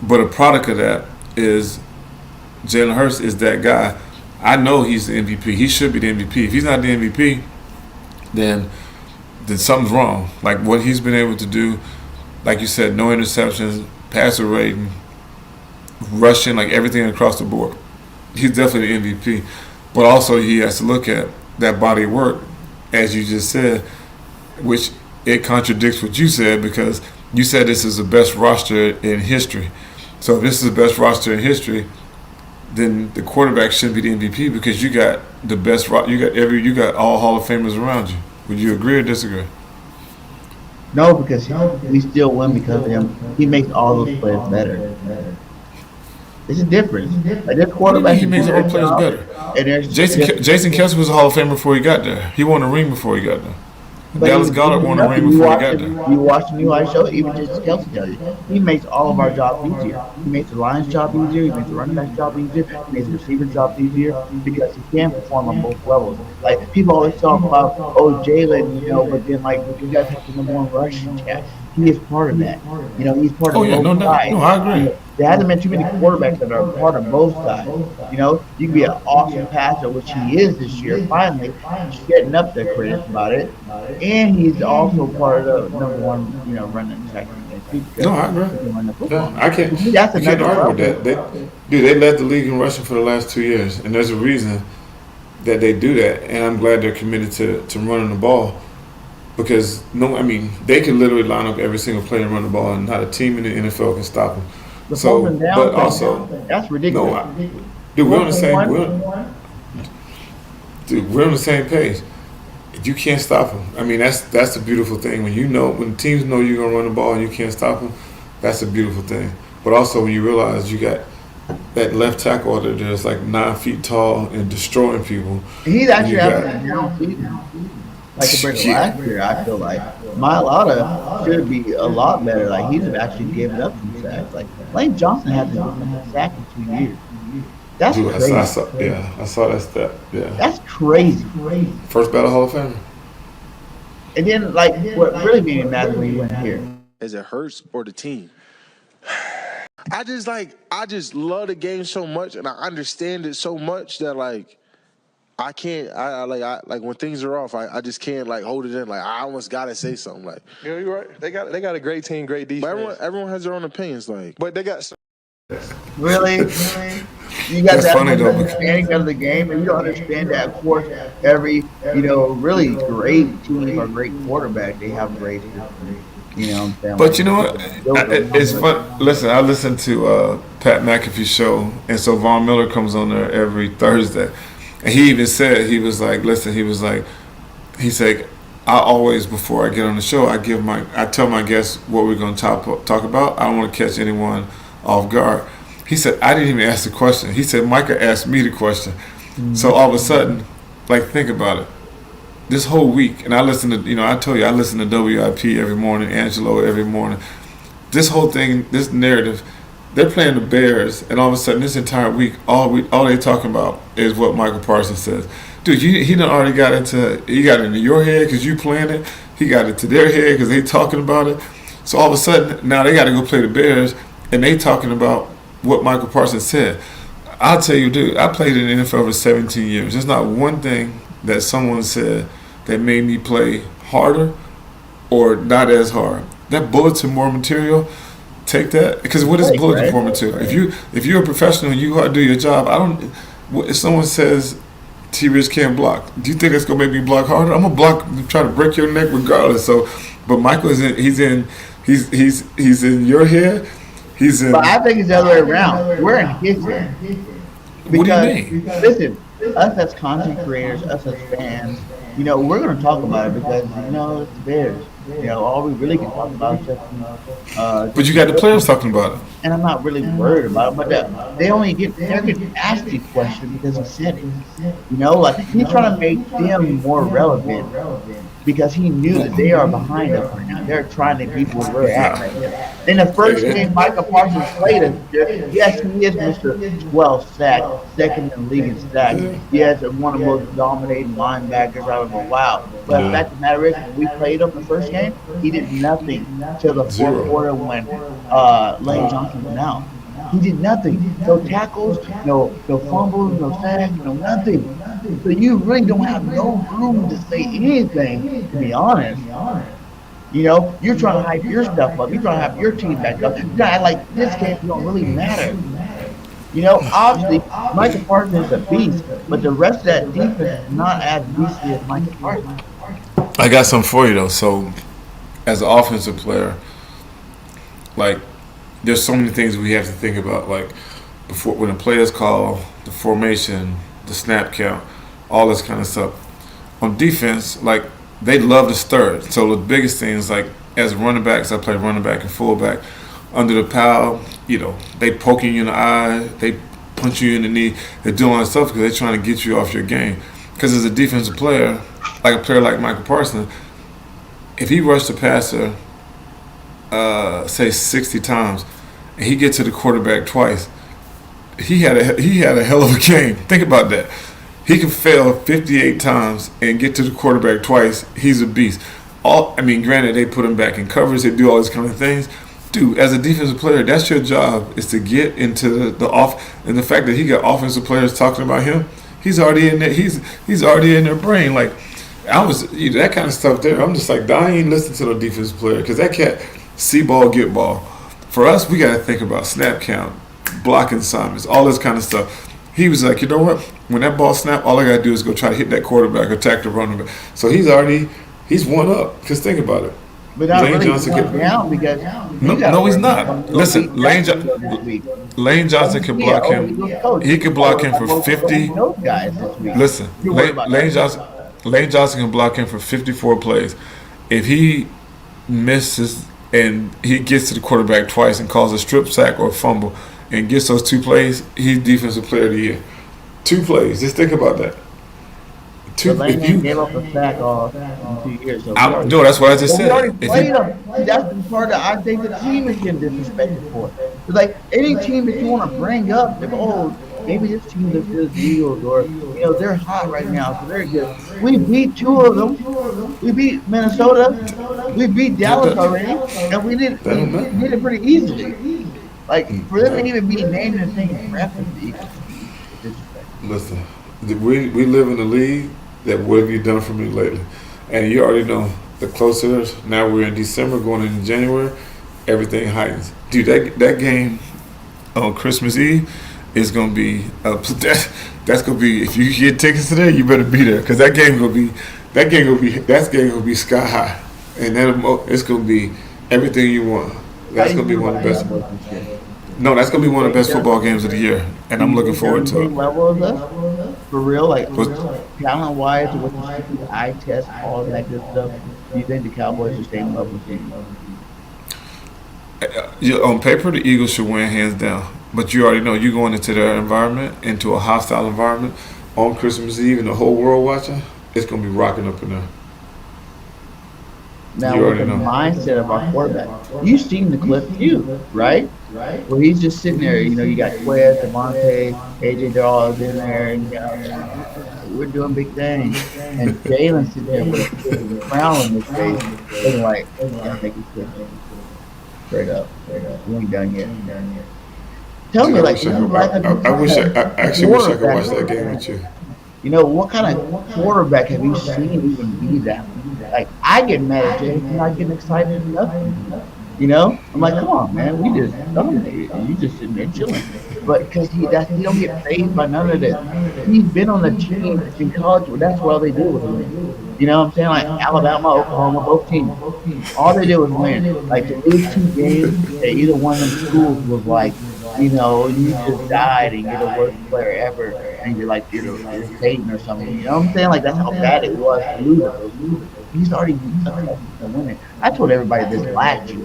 But a product of that is Jalen Hurts is that guy. I know he's the MVP. He should be the MVP. If he's not the MVP, then something's wrong. Like what he's been able to do, like you said, no interceptions, passer rating, rushing, like everything across the board. He's definitely the MVP. But also he has to look at that body of work, as you just said, which it contradicts what you said because you said this is the best roster in history. So if this is the best roster in history, then the quarterback shouldn't be the MVP because you got the best. You got all Hall of Famers around you. Would you agree or disagree? No, because we still win because of him. He makes all those players better. It's a difference. Like this quarterback, He makes all players better. And there's Jason Kelsey was a Hall of Famer before he got there. He won a ring before he got there. Dallas Goedert won a ring before he got there. You watch the new live show, even just Kelsey tells you, he makes all of our jobs easier. He makes the Lions' job easier. He makes the running back's job easier. He makes the receiver's job easier because he can perform on both levels. Like people always talk about, Jalen, but then like you guys have the number 1 rushing attack. He is part of that. He's part of both sides. No, I agree. There hasn't been too many quarterbacks that are part of both sides. You can be an awesome passer, which he is this year. Finally, he's getting up there, critics about it, and he's also part of the number 1, running attack. No, I agree. Yeah, I can't argue with that. They led the league in rushing for the last 2 years, and there's a reason that they do that. And I'm glad they're committed to running the ball. because they could literally line up every single play and run the ball, and not a team in the NFL can stop them. The fourth So, and down but thing, also, that's no, ridiculous. dude, we're on the Fourth and same. one. We're on the same page. You can't stop them. I mean, that's the beautiful thing. When teams know you're gonna run the ball and you can't stop them, that's a beautiful thing. But also when you realize you got that left tackle that is like 9 feet tall and destroying people. He's and actually you having got a down season. Like compared to Yeah. last year, I feel like Mailata should be a lot better. Like he's actually given up some sacks. Like Lane Johnson hasn't given up a sack in 2 years. That's dude, crazy. I saw that step. Yeah, That's crazy. first battle Hall of Famer. And then like what really made me mad when he went here. Is it Hurts or the team? I just love the game so much, and I understand it so much that like I can't. I when things are off, I just can't like hold it in. Like I almost gotta say something. Like Yeah, you're right. They got a great team, great defense. but everyone has their own opinions. Like But they got Really? You got That's that funny, much though, understanding of the game, and you don't understand that. Of course, every really great team or great quarterback, they have great history. You know what I'm saying? But you know what? It's fun. Listen, I listen to Pat McAfee show, and so Von Miller comes on there every Thursday, and he even said he was like, listen, he said, I always before I get on the show, I tell my guests what we're going to talk about. I don't want to catch anyone off guard. He said I didn't even ask the question. He said Micah asked me the question. So all of a sudden, like think about it. This whole week, and I listen to, I told you I listen to WIP every morning, Angelo every morning. This whole thing, this narrative, they're playing the Bears, and all of a sudden, this entire week, all they talking about is what Michael Parsons says. Dude, he done already got into your head because you playing it. He got into their head because they talking about it. So all of a sudden, now they got to go play the Bears, and they talking about what Michael Parsons said. I'll tell you, dude, I played in the NFL for 17 years. There's not one thing that someone said that made me play harder or not as hard. That bulletin board material, take that, because what is bulletin board material? If you're a professional and you got to do your job, if someone says T-Rich can't block, do you think that's gonna make me block harder? I'm gonna block, try to break your neck regardless. So, but Michael he's in your head. But I think it's the other way around. We're in his head. What do you mean? Listen, us as content creators, us as fans, we're going to talk about it because, it's the Bears. All we really can talk about is just, But you got the players talking about it. and I'm not really worried about it, but they're getting asked the question because he said it. Like he's trying to make them more relevant because he knew that they are behind us right now. They're trying to be where we're at right now. In the first game Michael Parsons played us, yes, he is Mr. 12 sack, second in the league in sack. Yes, one of the most dominating linebackers out of a while. But the fact of the matter is, when we played him the first game, he did nothing till the fourth quarter when Lane Johnson went out. He did nothing. No tackles, no fumbles, no sacks, no nothing. So you really don't have no room to say anything, to be honest. You're trying to hype your stuff up. You're trying to have your team back up. You're trying to act like this game don't really matter. Obviously, Michael Parsons is a beast, but the rest of that defense is not as beastly as Michael Parsons. I got something for you though. So, as an offensive player, like, there's so many things we have to think about. Like, before when the players call the formation, the snap count, all this kind of stuff. On defense, like, they love to stir it. So the biggest thing is, like, as running backs, I play running back and fullback. Under the pile, they poking you in the eye, they punch you in the knee, they're doing all that stuff because they're trying to get you off your game. Because as a defensive player, like a player like Michael Parsons, if he rushed the passer, say 60 times, and he gets to the quarterback twice, he had a hell of a game. Think about that. He can fail 58 times and get to the quarterback twice. He's a beast. Granted, they put him back in coverage, they do all these kind of things. Dude, as a defensive player, that's your job, is to get into the off. And the fact that he got offensive players talking about him, he's already in there. He's already in their brain. Like, that kind of stuff there. I'm just like, I ain't listening to no defensive player because that cat see ball, get ball. For us, we got to think about snap count, blocking assignments, all this kind of stuff. He was like, you know what? When that ball snap, all I got to do is go try to hit that quarterback, attack the running back. So he's already He's one up. Because think about it. But not Lane really Johnson one could. down because No, he's not. Listen, Lane Johnson can block him. He can block him for 50. Those guys this week. Listen, You're worried about Lane Johnson can block him for 54 plays. If he misses and he gets to the quarterback twice and calls a strip sack or a fumble and gets those 2 plays, he's defensive player of the year. 2 plays. Just think about that. But Lane gave up a sack off in 2 years. So no, that's what I just said. We already played them. That's the part that I think the team is getting disrespected for. It's like any team that you want to bring up, if, maybe this team is the Eagles or they're hot right now, so they're good. We beat 2 of them. We beat Minnesota. We beat Dallas already, and we did it pretty easily. Like for them to even be named and thinking ref is the Eagles. Listen, we live in a league that what have you done for me lately? And you already know the closer now we're in December going into January, everything heightens. Dude, that game on Christmas Eve is gonna be that's gonna be, if you get tickets today, you better be there because that game gonna be sky high, and it's gonna be everything you want. That's gonna be one of the best. No, that's gonna be one of the best football games of the year, and I'm looking forward to it. Level of us, for real, like talent wise, with the eye test, all that good stuff. Do you think the Cowboys are staying level with you? On paper, the Eagles should win hands down, but you already know you're going into their environment, into a hostile environment on Christmas Eve, and the whole world watching. It's gonna be rocking up in there. Now, with the mindset of our quarterback, you've seen the clip too, right? Where he's just sitting there, you got Quez, Devontae, AJ, they're all in there, and we're doing big things. And Jalen sitting there with a frown on his face, looking like, I think he's good. Straight up. We ain't done yet. Tell me, I wish I could watch that game with you. What kind of quarterback have you seen even be that? Like, I get mad at Jay and I get excited enough. I'm like, come on, man, we just dominated, and you just sitting there chilling. But because he don't get phased by none of this. He's been on the team in college. That's what all they do was win. You know what I'm saying? Like Alabama, Oklahoma, both teams. All they did was win. Like to lose 2 games at either one of them schools was like, you just died and you're the worst player ever, and you're like you're Satan or something. You know what I'm saying? Like that's how bad it was to lose it. He's already winning. I told everybody this last year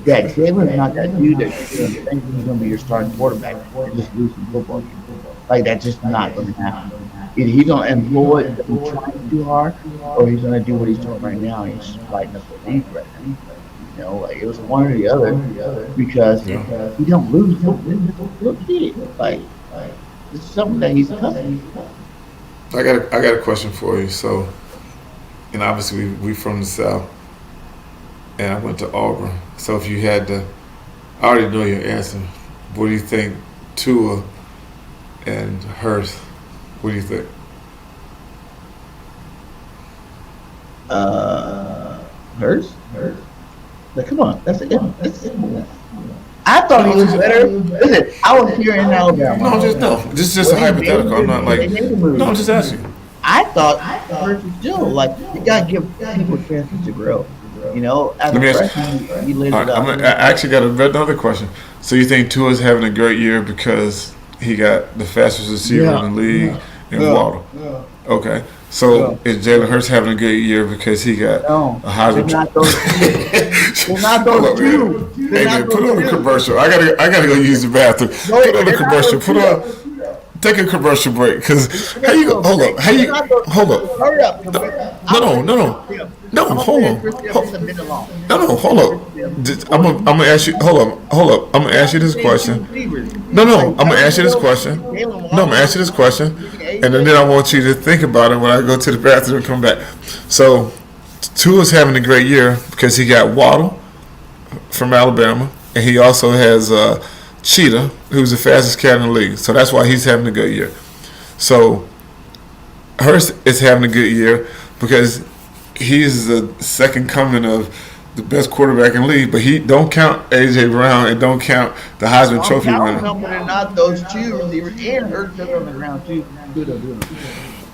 that Jalen's not that dude that thinks he's going to be your starting quarterback and just lose some football games. Like that's just not going to happen. Either he's going to employ it and trying too hard, or he's going to do what he's doing right now. He's just lighting up the league right now. Like it was one or the other because he don't lose football. Like it's something that he's accustomed to. I got a question for you. So. And obviously we from the South, and I went to Auburn. So if you had to, I already know your answer. What do you think, Tua and Hurst? What do you think? Hurst? Like, come on, that's it. I thought he was better. Listen, I was here in Alabama. This is just a hypothetical. I'm not like. No, I'm just asking. I thought Hurst was still like you gotta give people chances to grow. As a freshman, he lit it up. I actually got another question. So you think Tua's having a great year because he got the fastest receiver in the league in Waddle? Yeah. Okay. So is Jalen Hurts having a good year because he got a Heisman? They're not those two. Hey man, put on a commercial. I gotta go use the bathroom. Put on a commercial. Take a commercial break, because how you go? Hold up. Hurry up. No, hold up. I'm gonna ask you. Hold up. I'm gonna ask you this question. I'm gonna ask you this question. And then I want you to think about it when I go to the bathroom and come back. So, Tua's having a great year because he got Waddle from Alabama, and he also has Cheetah, who's the fastest cat in the league. So that's why he's having a good year. So Hurst is having a good year because he's the second coming of the best quarterback in the league. But he don't count A.J. Brown and don't count the Heisman Trophy winner. They're not those two receivers, and Hurst is on the ground too.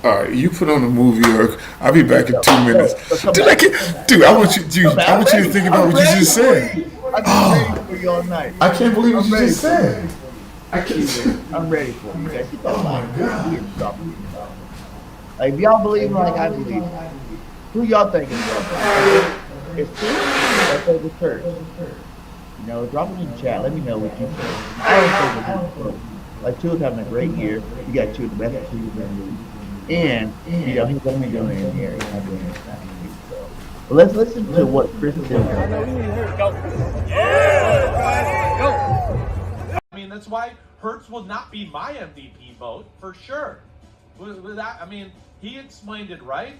All right, you put on the movie, or I'll be back in 2 minutes. Dude, I want you to think about what you just said. I've been ready for you all night. I can't believe what you just said. I'm ready for you guys. Oh my God. Like, if y'all believe like I believe, who y'all think is better? It's two or favorite church? You know, drop it in the chat. Let me know what you think. I don't think it's like Tua's having a great year. You got two of the best receivers in the league. And, you know, he's only doing it in the area. But let's listen to what Chris is doing. I mean, that's why Hurts will not be my MVP vote for sure. With that, I mean, he explained it right.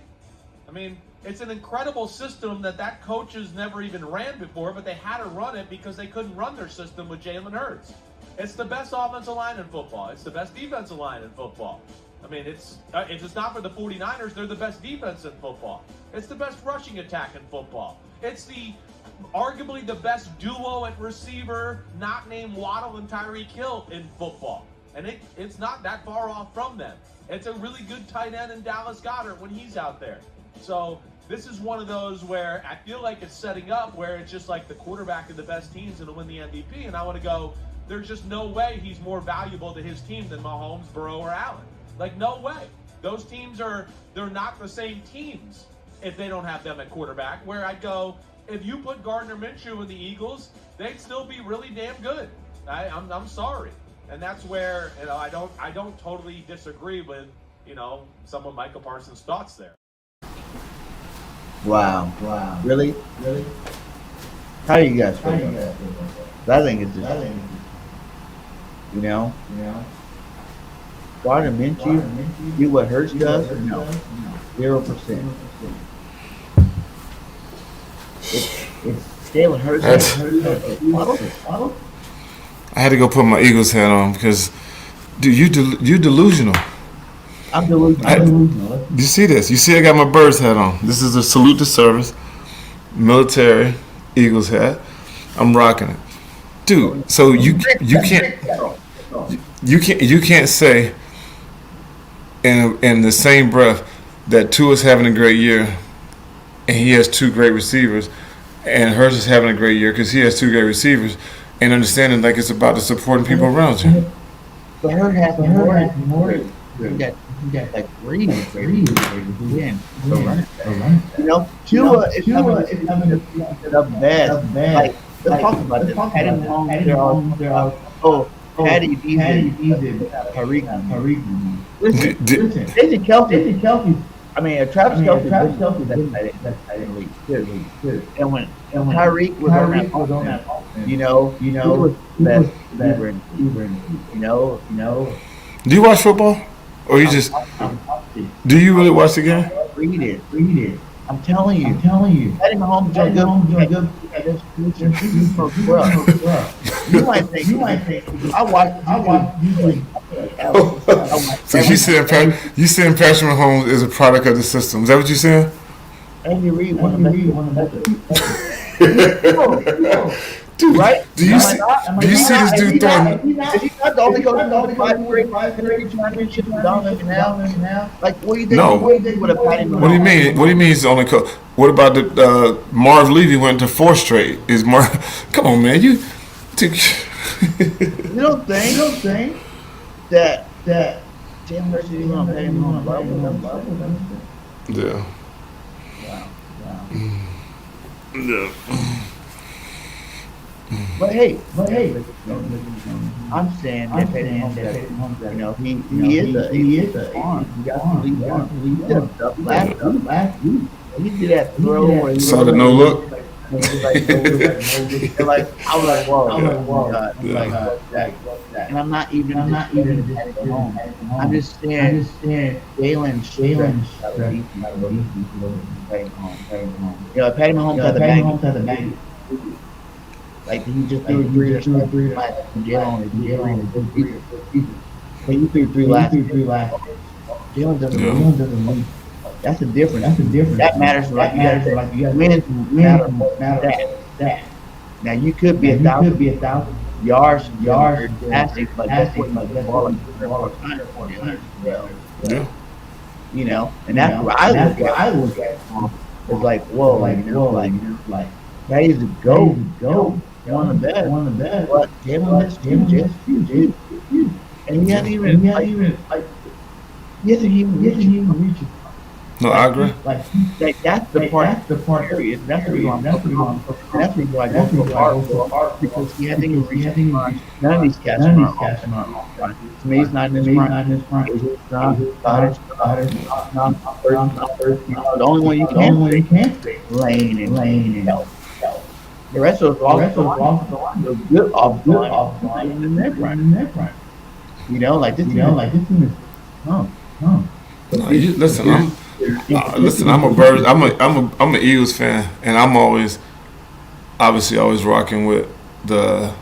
I mean, it's an incredible system that coaches never even ran before, but they had to run it because they couldn't run their system with Jalen Hurts. It's the best offensive line in football. It's the best defensive line in football. I mean, if it's not for the 49ers, they're the best defense in football. It's the best rushing attack in football. It's arguably the best duo at receiver, not named Waddle and Tyreek Hill in football. And it's not that far off from them. It's a really good tight end in Dallas Goedert when he's out there. So this is one of those where I feel like it's setting up where it's just like the quarterback of the best teams and to win the MVP. And I want to go, there's just no way he's more valuable to his team than Mahomes, Burrow, or Allen. Like, no way. Those teams they're not the same teams if they don't have them at quarterback. Where I go, if you put Gardner Minshew in the Eagles, they'd still be really damn good. I'm sorry. And that's where, you know, I don't totally disagree with, you know, some of Micah Parsons' thoughts there. Wow. Really? How do you guys feel about that? I think it's just, you know, Gardner Minshew, do what Hurts does? No. 0%. It's Jalen Hurts. I had to go put my Eagles hat on because, dude, you delusional. I'm delusional. You see this? You see I got my Birds hat on. This is a salute to service, military Eagles hat. I'm rocking it, dude. So you can't say in the same breath that Tua's having a great year and he has two great receivers, and Hurts is having a great year because he has two great receivers, and understanding like it's about the supporting people around you. But Hurts has more. He got like three again. You know, Tua is having the best. Like, let's talk about this. Patty Mahomes, they're all Patty Eason, Tariq. Listen, Jason Kelce. I mean, Travis Kelce, that's elite. And when Tyreek was on that offense, you know, he was best receiver, you know. Do you watch football, or you just? Do you really watch the game? Read it. I'm telling you. Patty Mahomes doing good. You might think. I watch. So you saying Patrick Mahomes is a product of the system? Is that what you're saying? Andy Reid, one of the best. Dude, right? Do you see this dude throwing? Is he not the only coach in 5 championships dominant now? Like, what do you think? No. What do you think with a Patty Mahomes? What do you mean? What do you mean he's the only coach? What about the Marv Levy went to 4 straight? Is Marv? Come on, man, you don't think that Jalen Hurts is on Patty Mahomes level? Yeah. Yeah. But hey, I'm saying that Patty Mahomes, you know, he is a arm. He got some lead arm. He did a last week. He did that throw where he saw the no look. I was like, whoa, God. Like, what's that? And I'm not even Patty Mahomes. I'm just saying Jalen. You know, Patty Mahomes had the bag. Like, he just threw 3 last. Jalen is but you threw 3 last. Jalen doesn't win. That's the difference. That matters. Like, you got wins matter more than that. Now, you could be 1,000 yards passing, but that's what you ball like. Yeah. And that's what I look at. It's like, whoa, like that is a go, one of the best. But Jalen is huge, and he hasn't even he hasn't even reached. No, I agree. That's the part. Period. That's the reason That's the reason why I go so hard because he hasn't even reached. None of these cats are on. To me, he's not in his prime. He's not. The only one you can say Lane and Help. The rest of us are good off the line in the neck run. Like this team is no. No, listen, I'm a bird. I'm an Eagles fan, and I'm always rocking with the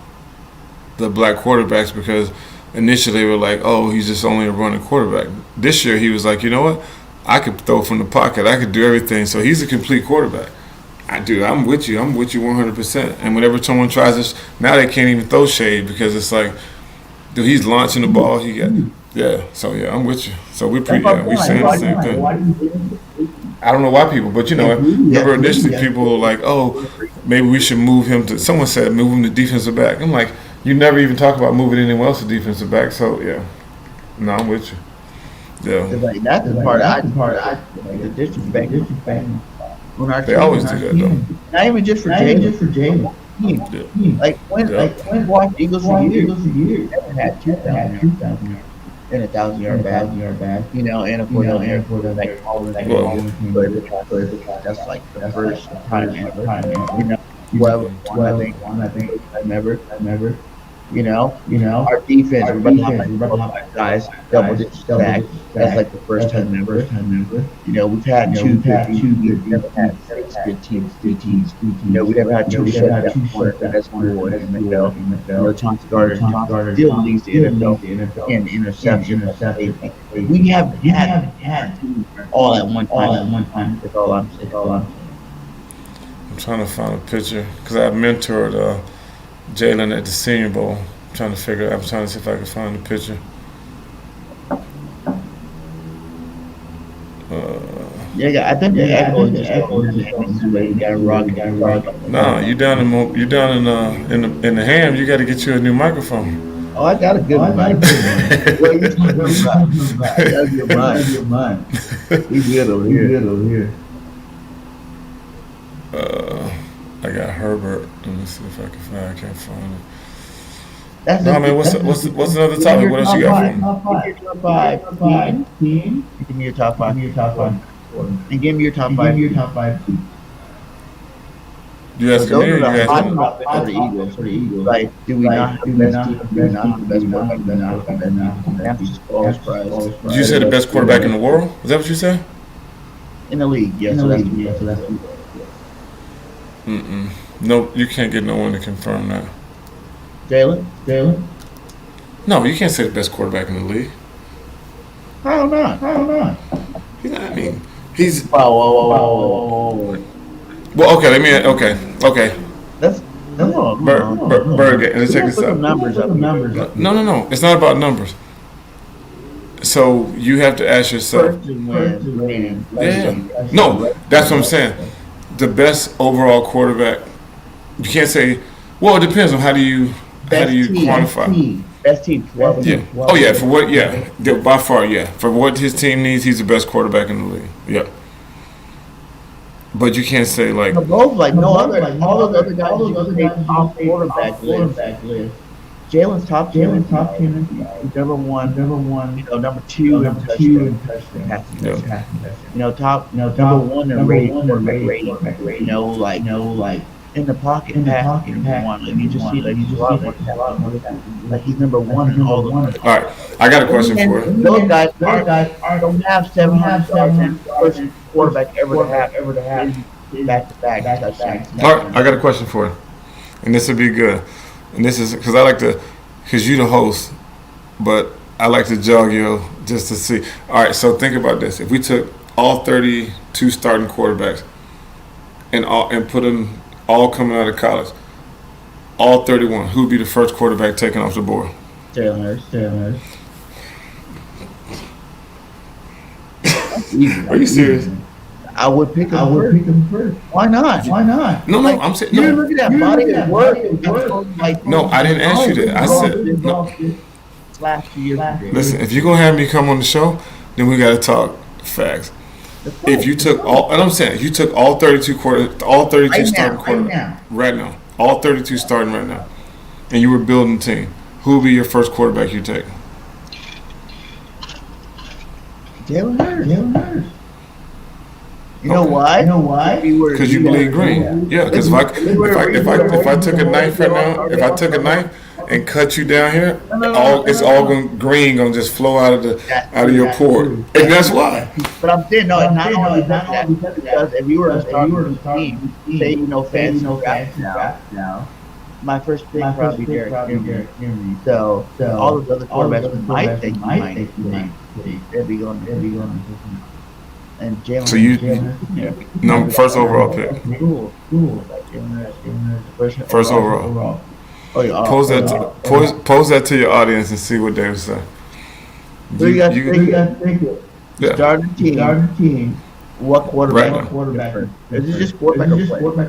black quarterbacks because initially they were like, oh, he's just only a running quarterback. This year he was like, you know what? I could throw from the pocket. I could do everything. So he's a complete quarterback. I'm with you 100%. And whenever someone tries this, now they can't even throw shade because it's like, dude, he's launching the ball. I'm with you. So we saying the same thing. I don't know why people, but remember initially people were like, oh, maybe we should move him to. Someone said move him to defensive back. I'm like, you never even talk about moving anyone else to defensive back. So no, I'm with you. Yeah, that's the part the disrespect. They always do that though. Not even just for Jalen. Like when watched Eagles for years, had 2,000 and 1,000-yard back, and a 4,000 like all of that. That's like the first time ever. I think I've never. Our defense, we're guys double digit stack. That's like the first time ever. We've had two good teams. We've never had 6 good teams, 3 teams. We never had 2 shutouts. That's cool in the NFL. Chauncey Gardner still leads the NFL in interception. We haven't had all at one time. That's all I'm saying. I'm trying to find a picture because I mentored Jalen at the Senior Bowl. I'm trying to see if I can find the picture. I think the echo is got rock. No, you down in the ham. You got to get you a new microphone. Oh, I got a good one. What are you talking about? I got your mind. We good over here. I got Herbert. Let me see if I can find. I can't find it. What's another topic? What else you got for me? Top 5 team. Give me your top 5. And give me your top 5. You asking me? Or you asking me? For the Eagles. Like, do we not have the best team? Do we not have the best quarterback? Did you say the best quarterback in the world? Is that what you said? In the league, yes. No, you can't get no one to confirm that. Jalen? No, you can't say the best quarterback in the league. How not? He's. Whoa. Well, okay. Okay. That's Bird. Let's check this out. Numbers. No. It's not about numbers. So you have to ask yourself. No, that's what I'm saying. The best overall quarterback. You can't say. Well, it depends on how do you quantify. Best team. Yeah. Oh yeah. For what? Yeah. By far. Yeah. For what his team needs, he's the best quarterback in the league. Yeah. But you can't say like. Both all those other guys you take top quarterback list. Jalen's top 10. He's number 1. Number 2 in touchdown. Top number 1 in rating. In the pocket, number 1. You just see a lot more. He's number 1 in all of them. All right, I got a question for you. Those guys don't have 700 yards and quarterback ever to have back-to-back touchdowns. All right, I got a question for you, and this would be good. And this is because you're the host, but I like to jog you just to see. All right, so think about this: if we took all 32 starting quarterbacks and put them all coming out of college, all 31, who would be the first quarterback taken off the board? Jalen Hurts. Easy. Are you serious? I would pick him first. Why not? No, I'm saying You no. look at that body of work. Like, No, I didn't ask you that. I said no. last 2 years. Listen, if you're gonna have me come on the show, then we gotta talk facts. If you took all, and I'm saying, if you took all 32 starting quarterbacks right now, all 32 starting right now, and you were building a team, who would be your first quarterback you take? Jalen Hurts. You know why? Because you bleed green. Yeah, because if I took a knife right now, if I took a knife and cut you down here, it's all green gonna just flow out of your pore, and that's why. But I'm saying no, it's not only because if you were a team, say fans now. My first pick probably Derrick Henry. So all those other quarterbacks might think they'd be going. And Jalen. So first overall pick. First overall. Oh, yeah, pose that to your audience and see what they would say. So you got to think it. Yeah. Starting team. What quarterback? Right. Is it just quarterback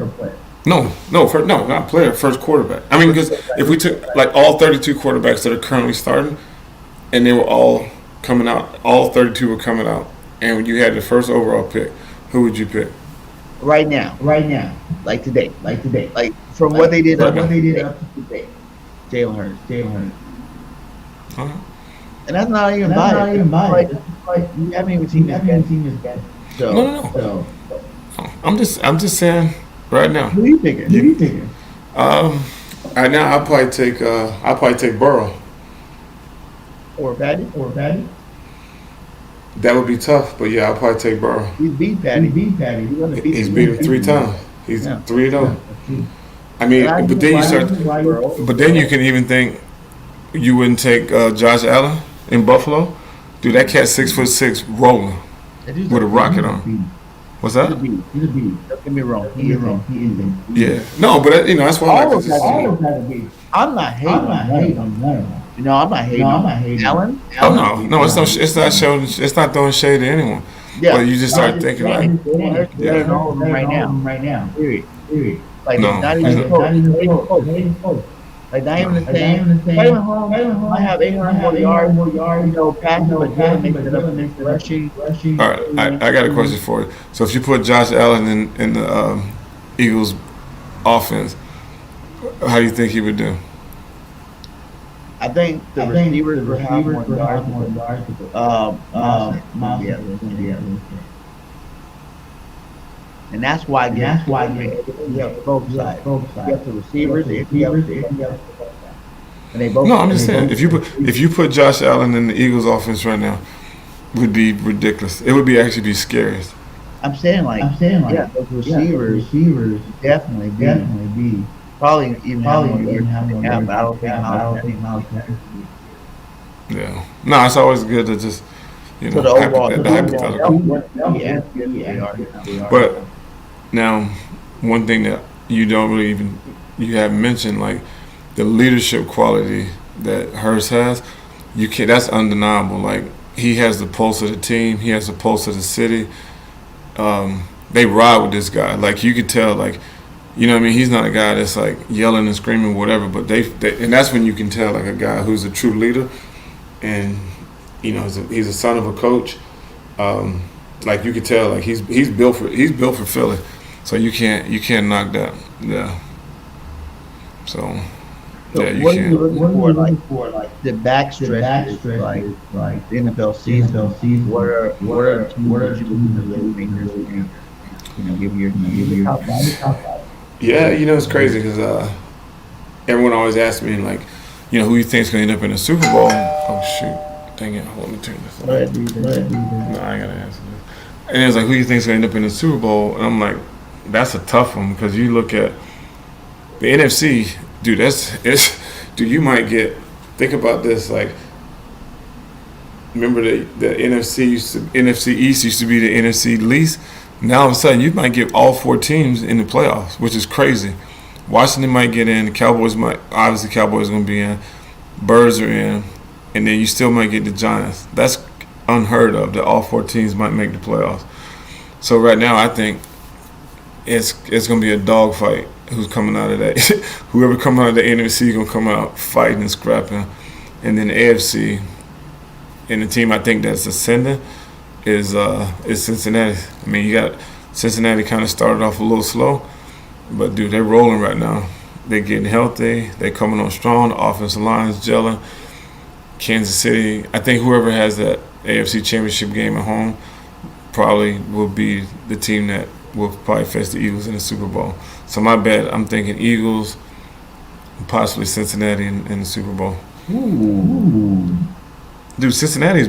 or player? No, not player. First quarterback. I mean, because if we took like all 32 quarterbacks that are currently starting, and they were all coming out, all 32 were coming out, and when you had the first overall pick, who would you pick? Right now, like today, from what they did up to today, Jalen Hurts. Uh-huh. And that's not even biased. Like you haven't even seen this guy. So No. I'm just saying. Right now. Who are you thinking? Right now, I'll probably take Burrow. Or Patty. That would be tough, but yeah, I'll probably take Burrow. He's beat Patty. He's beat him 3 times. He's 3-0. I mean, but then you can even think you wouldn't take Josh Allen in Buffalo. Dude, that cat's 6'6", rolling with a rocket on. What's that? He's a beast. Don't get me wrong. He is. Yeah. No, but that's why I like to. I'm not hating on that. I'm not hating. Allen? No, it's not showing. It's not throwing shade to anyone. Yeah. But you just start thinking like, right now. Period. Like no, not even close. Like not even the same. Mahomes might have 800 yards, passing, but Jalen makes it up in rushing. All right, I got a question for you. So if you put Josh Allen in the Eagles offense, how do you think he would do? I think the receivers will have more yards. And that's why you have both sides. You have the receivers, and they both. No, I'm just saying if you put Josh Allen in the Eagles offense right now, would be ridiculous. It would actually be scary. I'm saying those receivers definitely be probably even have more yards, but I don't think Miles Sanders. Yeah. No, it's always good to just so the overall hypothetical. But now, one thing that you don't really you haven't mentioned, like the leadership quality that Hurst has, that's undeniable. Like he has the pulse of the team, he has the pulse of the city. They ride with this guy. Like you could tell, like what I mean. He's not a guy that's like yelling and screaming, whatever. But and that's when you can tell like a guy who's a true leader, and he's a son of a coach. Like you could tell, like he's built for Philly. So you can't knock that. Yeah. So yeah, you what can't. Are you looking for, like the back stretch, like the NFL season? What are the teams you looking to give your top five? Yeah, it's crazy because everyone always asks me like, who you think's gonna end up in the Super Bowl? Oh shoot, dang it! Let me turn this on. No, I ain't gotta answer this. And it's like, who you think's gonna end up in the Super Bowl? And I'm like, that's a tough one because you look at the NFC, dude. Dude, you might think about this. Like, remember the NFC East used to be the NFC least. Now all of a sudden, you might get all 4 teams in the playoffs, which is crazy. Washington might get in. The Cowboys might. Obviously, Cowboys are gonna be in. Birds are in, and then you still might get the Giants. unheard of that all 4 teams might make the playoffs. So right now, I think it's going to be a dogfight. Who's coming out of that? Whoever come out of the NFC is going to come out fighting and scrapping. And then the AFC, and the team I think that's ascending is Cincinnati. I mean, you got Cincinnati kind of started off a little slow, but dude, they're rolling right now. They're getting healthy. They're coming on strong. The offensive line is gelling. Kansas City, I think whoever has that AFC Championship game at home probably will be the team that will probably face the Eagles in the Super Bowl. So my bet, I'm thinking Eagles, possibly Cincinnati in the Super Bowl. Ooh. Dude, Cincinnati's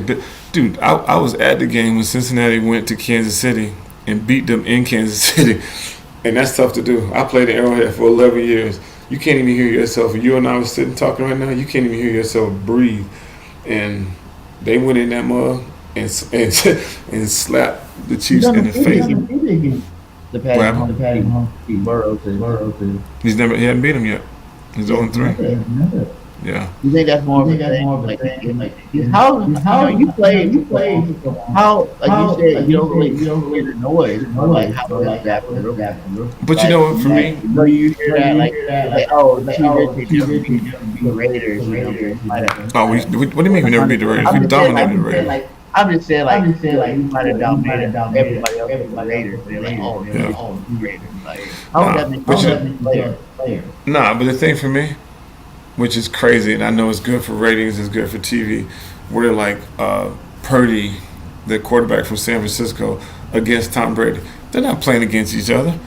dude. I was at the game when Cincinnati went to Kansas City and beat them in Kansas City, and that's tough to do. I played in Arrowhead for 11 years. You can't even hear yourself. If you and I was sitting talking right now, you can't even hear yourself breathe. And they went in that mug and slapped the Chiefs in the face. The Patty Burrow. He hadn't beat him yet. He's 0-3. Yeah. You think that's more of a thing? How you play? How like you said you don't really hear the noise. Like how does that? But you know what? For me, you hear that like the Raiders. Oh, what do you mean we never beat the Raiders? We dominated the Raiders. I'm just saying like you might have dominated everybody else with the Raiders. They're like, Raiders. Like, how would that make player? Nah, but the thing for me, which is crazy, and I know it's good for ratings, it's good for TV, where like Purdy, the quarterback from San Francisco, against Tom Brady. They're not playing against each other.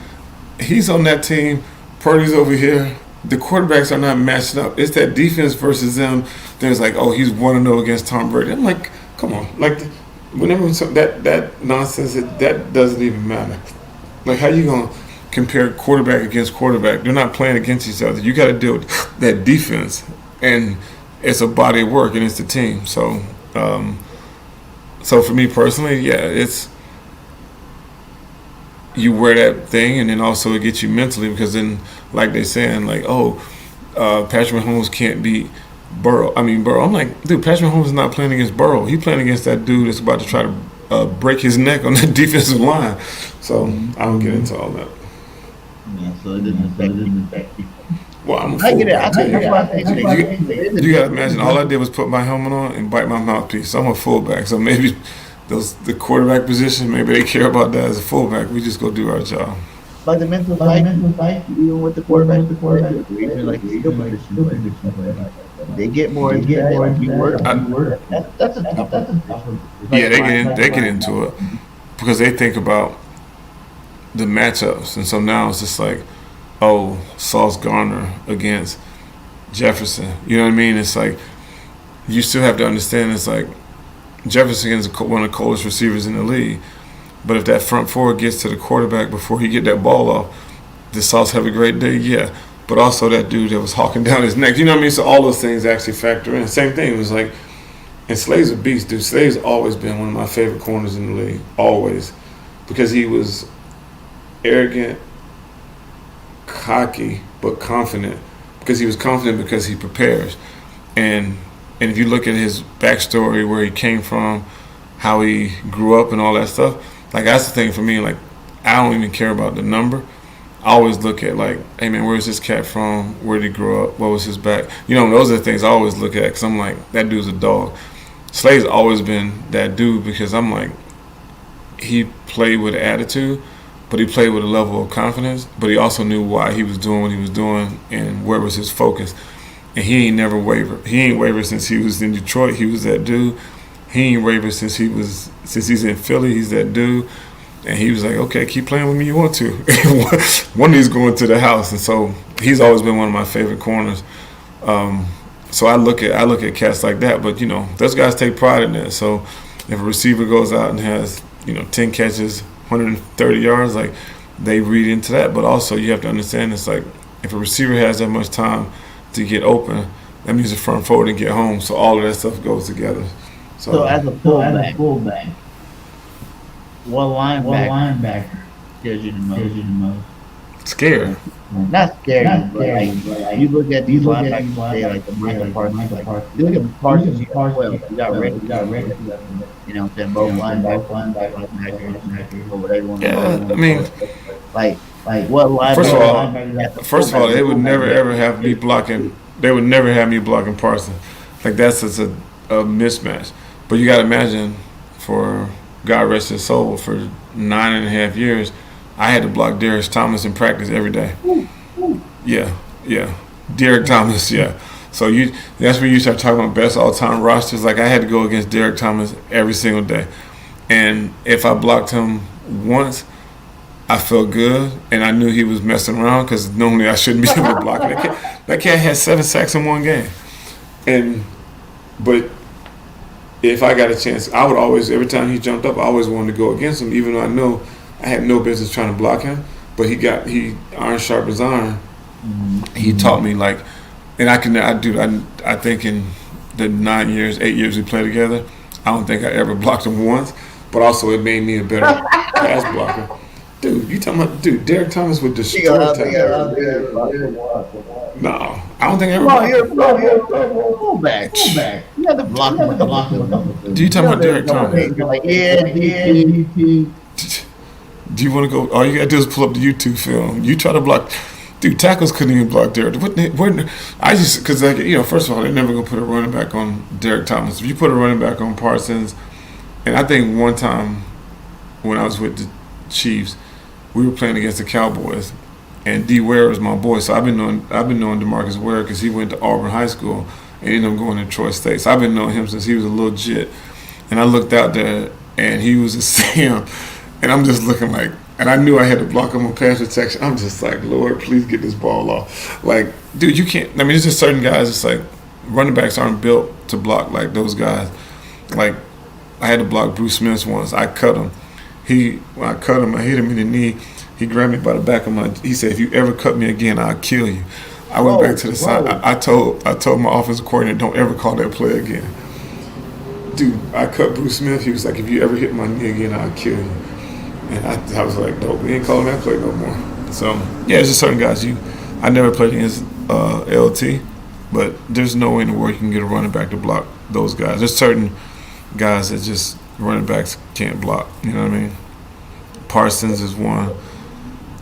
He's on that team, Purdy's over here. The quarterbacks are not matching up. It's that defense versus them. There's like, oh, he's 1-0 against Tom Brady. I'm like, come on. Like, whenever that nonsense, that doesn't even matter. Like, how you going to compare quarterback against quarterback? They're not playing against each other. You got to deal with that defense, and it's a body of work, and it's the team. So, so for me personally, yeah, it's you wear that thing, and then also it gets you mentally because then, like they're saying, like, Patrick Mahomes can't beat Burrow. I'm like, dude, Patrick Mahomes is not playing against Burrow. He's playing against that dude that's about to try to break his neck on that defensive line. So I don't get into all that. Yeah, so it didn't affect you. Well, I'm a I get it. You gotta imagine, all I did was put my helmet on and bite my mouthpiece. So I'm a fullback, so maybe the quarterback position, maybe they care about that as a fullback. We just go do our job. Like the mental fight, even with the quarterback, even like they get more into that. That's a tough one. Yeah, they get into it because they think about the matchups, and so now it's just like, oh, Sauce Gardner against Jefferson. You know what I mean? It's like you still have to understand. It's like Jefferson is one of the coldest receivers in the league. But if that front four gets to the quarterback before he get that ball off, does Sauce have a great day? Yeah. But also that dude that was hawking down his neck. You know what I mean? So all those things actually factor in. Same thing. It was like, and Slade's a beast, dude. Slade's always been one of my favorite corners in the league. Always. Because he was arrogant, cocky, but confident. Because he was confident because he prepares. And if you look at his backstory, where he came from, how he grew up and all that stuff, like that's the thing for me. Like I don't even care about the number. I always look at like, hey man, where's this cat from? Where did he grow up? What was his back? You know, those are the things I always look at because I'm like, that dude's a dog. Slade's always been that dude because I'm like, he played with attitude, but he played with a level of confidence, but he also knew why he was doing what he was doing and where was his focus. And he ain't never wavered. He ain't wavered since he was in Detroit. He was that dude. He ain't wavered since he's in Philly. He's that dude. And he was like, okay, keep playing with me you want to. One of these going to the house. And so he's always been one of my favorite corners. So I look at cats like that. But, you know, those guys take pride in that. So if a receiver goes out and has, 10 catches, 130 yards, like they read into that. But also you have to understand it's like if a receiver has that much time to get open, that means the front forward and get home. So all of that stuff goes together. So as a fullback, what linebacker scares you the most? Scared. Not scary, but like you look at these linebackers today, like the Michael Parsons, like you look at Parsons, you got 12, you got Reddick, you know what I'm saying, both linebackers, or whatever you want to call Yeah, I them. mean, Like what linebacker? first of all, they would never ever have me blocking. They would never have me blocking Parsons. Like that's just a mismatch. But you got to imagine, for God rest his soul, for 9.5 years, I had to block Derek Thomas in practice every day. Yeah, Derek Thomas. Yeah. So that's where you start talking about best all-time rosters. Like I had to go against Derek Thomas every single day, and if I blocked him once, I felt good, and I knew he was messing around because normally I shouldn't be able to block him. That cat had 7 sacks in one game, but if I got a chance, I would always, every time he jumped up, I always wanted to go against him, even though I know I had no business trying to block him. But he iron sharp as iron. He taught me like, and I think in the 8 years we played together, I don't think I ever blocked him once. But also it made me a better pass blocker. Dude, you talking about Derek Thomas would destroy Tyler. No, I don't think I ever blocked him. Fullback. You have to block him with the block. Do you talking about Derek Thomas? Like, yeah. Do you want to go? All you gotta do is pull up the YouTube film. You try to block, dude. Tackles couldn't even block Derek. Because first of all, they're never gonna put a running back on Derek Thomas. If you put a running back on Parsons, and I think one time when I was with the Chiefs, we were playing against the Cowboys, and D. Ware was my boy. So I've been knowing DeMarcus Ware because he went to Auburn High School and ended up going to Troy State. So I've been knowing him since he was a little jit. And I looked out there, and he was a Sam. And I'm just looking like, and I knew I had to block him on pass protection. I'm just like, Lord, please get this ball off. Like, dude, you can't. I mean, it's just certain guys. It's like running backs aren't built to block like those guys. Like, I had to block Bruce Smith once. I cut him. When I cut him, I hit him in the knee. He grabbed me by the back of my. He said, "If you ever cut me again, I'll kill you." I went back to the side. I told my offensive coordinator, "Don't ever call that play again." Dude, I cut Bruce Smith. He was like, "If you ever hit my knee again, I'll kill you." And I was like, "Dope, we ain't calling that play no more." So yeah, there's just certain guys. I never played against LT, but there's no way in the world you can get a running back to block those guys. There's certain guys that just running backs can't block. You know what I mean? Parsons is one.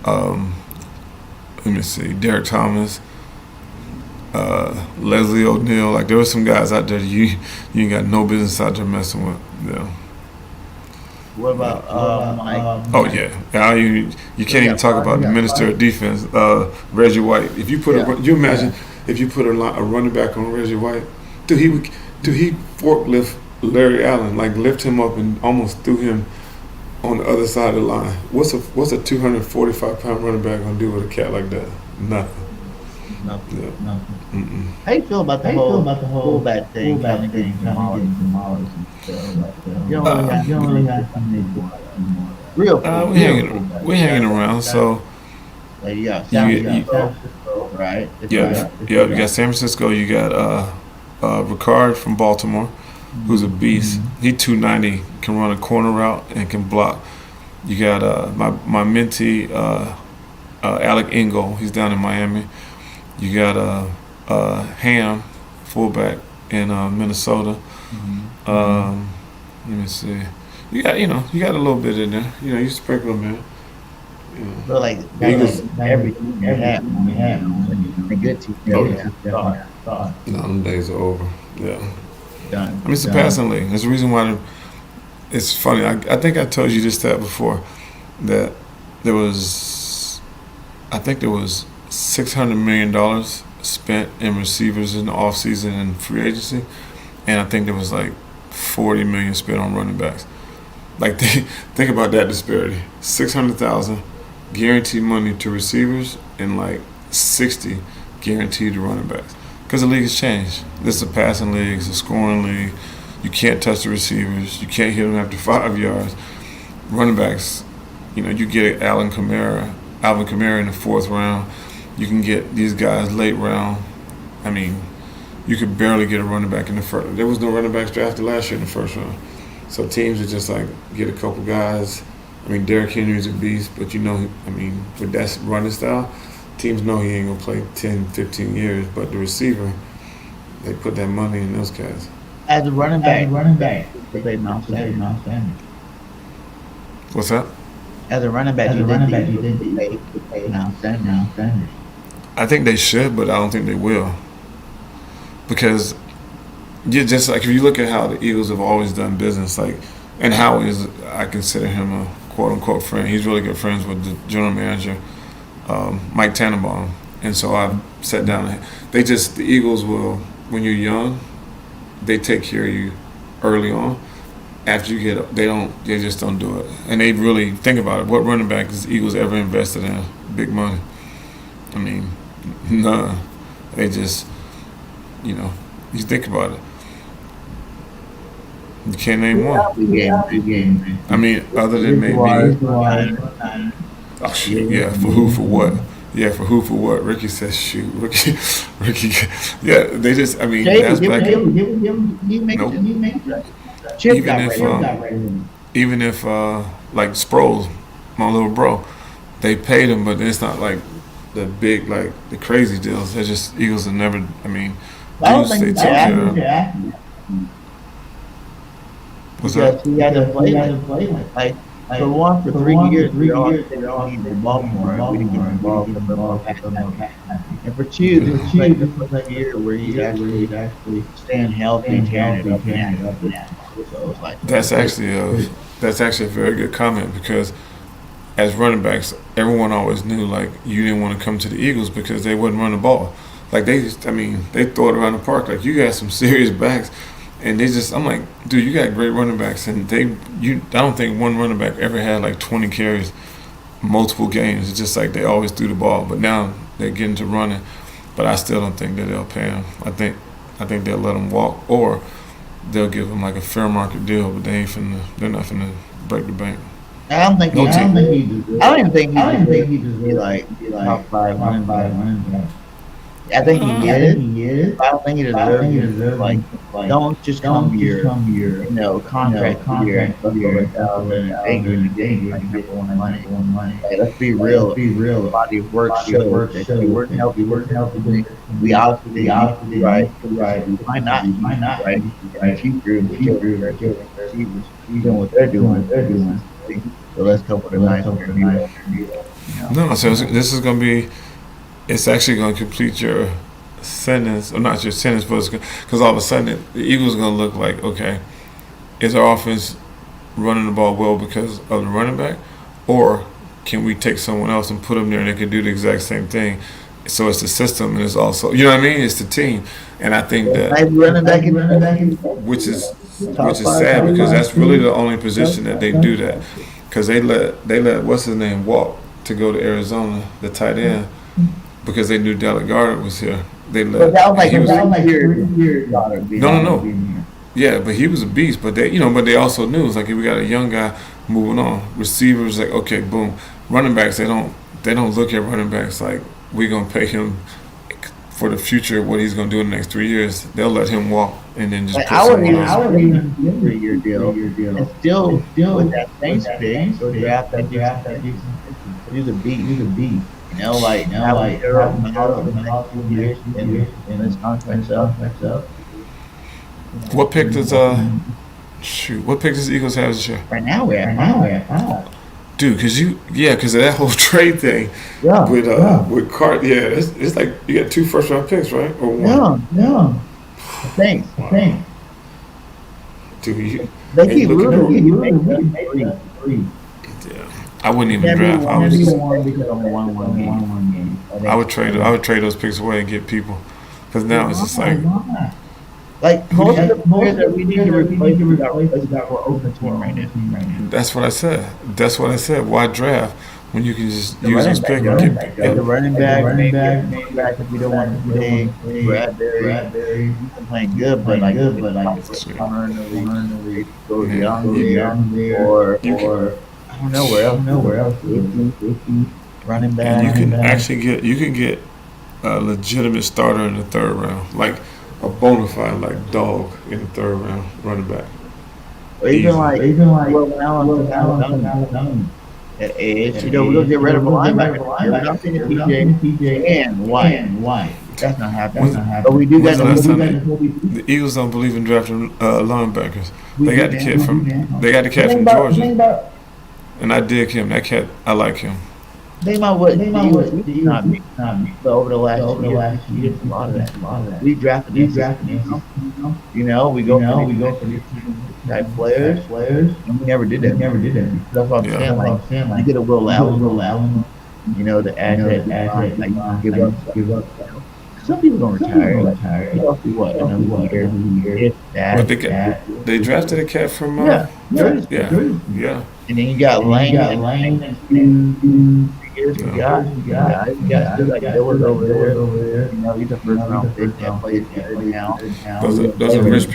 Let me see, Derek Thomas, Leslie O'Neal. Like there were some guys out there that you ain't got no business out there messing with. Yeah. What about Mike? Oh yeah, you can't even talk about the minister of defense, Reggie White. If you put you imagine if you put a running back on Reggie White, dude, he forklift Larry Allen, like lift him up and almost threw him on the other side of the line. What's a 245-pound running back gonna do with a cat like that? Nothing. Nothing. How you feel about the whole fullback thing? You don't really got something real. We're hanging around. So right? You got San Francisco. You got Ricard from Baltimore, who's a beast. He 290, can run a corner route and can block. You got my mentee Alec Ingold. He's down in Miami. You got Ham, fullback in Minnesota. Let me see. You got a little bit in there. You sprinkle them in. So like everything we have, a good team. No, them days are over. Yeah. Done. I mean, it's a passing league. There's a reason why. It's funny. I think I told you this stat before, that there was $600 million spent in receivers in the offseason and free agency, and I think there was like $40 million spent on running backs. Like, think about that disparity: $600,000 guaranteed money to receivers and like $60 guaranteed to running backs. Because the league has changed. This is a passing league. It's a scoring league. You can't touch the receivers. You can't hit them after 5 yards. Running backs, you get Alvin Kamara in the 4th round. You can get these guys late round. I mean, you could barely get a running back in the first. There was no running backs drafted last year in the 1st round. So teams would just like get a couple guys I mean, Derrick Henry's a beast, but I mean, with that running style, teams know he ain't gonna play 10, 15 years. But the receiver, they put that money in those guys. As a running back, to play Miles Sanders. What's that? As a running back, you did play Miles Sanders. I think they should, but I don't think they will. Because you just like if you look at how the Eagles have always done business, like, and Howie is, I consider him a quote unquote friend. He's really good friends with the general manager, Mike Tannenbaum, and so I've sat down. The Eagles will, when you're young, they take care of you early on. After you get up, they just don't do it, and they really think about it. What running back has the Eagles ever invested in big money? I mean, none. They just, you think about it. You can't name one. I mean, other than maybe. Oh shoot! Yeah, for who? For what? Yeah, for who? For what? Ricky says shoot. Ricky. Yeah, they just. I mean, that's back. Nope. Even if like Sproles, my little bro, they paid him, but it's not like the big, like the crazy deals. They're just Eagles have never. I mean, dudes they take care of. What's that? He had to play like for 3 years, we all needed Baltimore. We didn't get involved in the ball. And for two, this is like the first year where he's actually staying healthy and carrying it up. So it's like that's actually a very good comment, because as running backs, everyone always knew like you didn't want to come to the Eagles because they wouldn't run the ball. Like they throw it around the park. Like you got some serious backs. And I'm like, dude, you got great running backs, and I don't think one running back ever had like 20 carries, multiple games. It's just like they always threw the ball, but now they're getting to running. But I still don't think that they'll pay him. I think they'll let him walk, or they'll give him like a fair market deal. But they're not finna break the bank. I don't even think he just be like top 5 running back. I think he is. I don't think he deserves like don't just come here, contract here and stuff like that. Angry in the game, like get one money. Like, let's be real. Body of work shows that you work healthy. We obviously right. Might not right. If you grew, they're doing what they're doing. So let's come with a nice No, so this is gonna be. It's actually going to complete your sentence, or not your sentence, but because all of a sudden the Eagles are going to look like, okay, is our offense running the ball well because of the running back, or can we take someone else and put them there and they can do the exact same thing? So it's the system, and it's also, you know what I mean? It's the team, and I think that which is sad, because that's really the only position that they do that, because they let what's his name walk to go to Arizona, the tight end. Because they knew Delegard was here. They let. But that was like 3 years. No. Yeah, but he was a beast. But they also knew, it's like, we got a young guy moving on. Receivers, like, okay, boom. Running backs, they don't look at running backs like we're gonna pay him for the future, what he's gonna do in the next 3 years. They'll let him walk and then just. Like, I would even give a 3-year deal. And still with that same pick, so draft that dude. He's a beast. Like this contract up. What pick does What pick does the Eagles have this year? Right now we're at 5. Dude, because of that whole trade thing with Cart. Yeah, it's like you got 2 first-round picks, right? Or one? No. Thanks. Dude, they keep losing. 3. I wouldn't even draft. I would trade those picks away and get people, because now it's just like most of the players that we need to replace for open team right now. That's what I said. Why draft when you can just use those picks and get the running back if you don't want to play Bradbury. He's been playing good, but like go young there, or I don't know where else. 50, running back. And you can get a legitimate starter in the 3rd round, like a bona fide like dog in the 3rd round running back. Or even like at edge. You know, we're gonna get rid of a linebacker. We're not thinking TJ and White. That's not happening. But we do When's got the last time the Eagles don't believe in drafting linebackers? They got the kid from Georgia, and I dig him. That cat, I like him. They might what not me. But over the last year, a lot of that. We drafted, you know, we go for these type players, and we never did that. That's what I'm saying. Like, you get a Will Allen, you know, the add that, like, give up. Some people don't retire. What? Another year. But they drafted a cat from Yeah. yeah. And then you got Lane and two years. We got still like Dillard over there. You know, he's a first round pick that plays now. Those are rich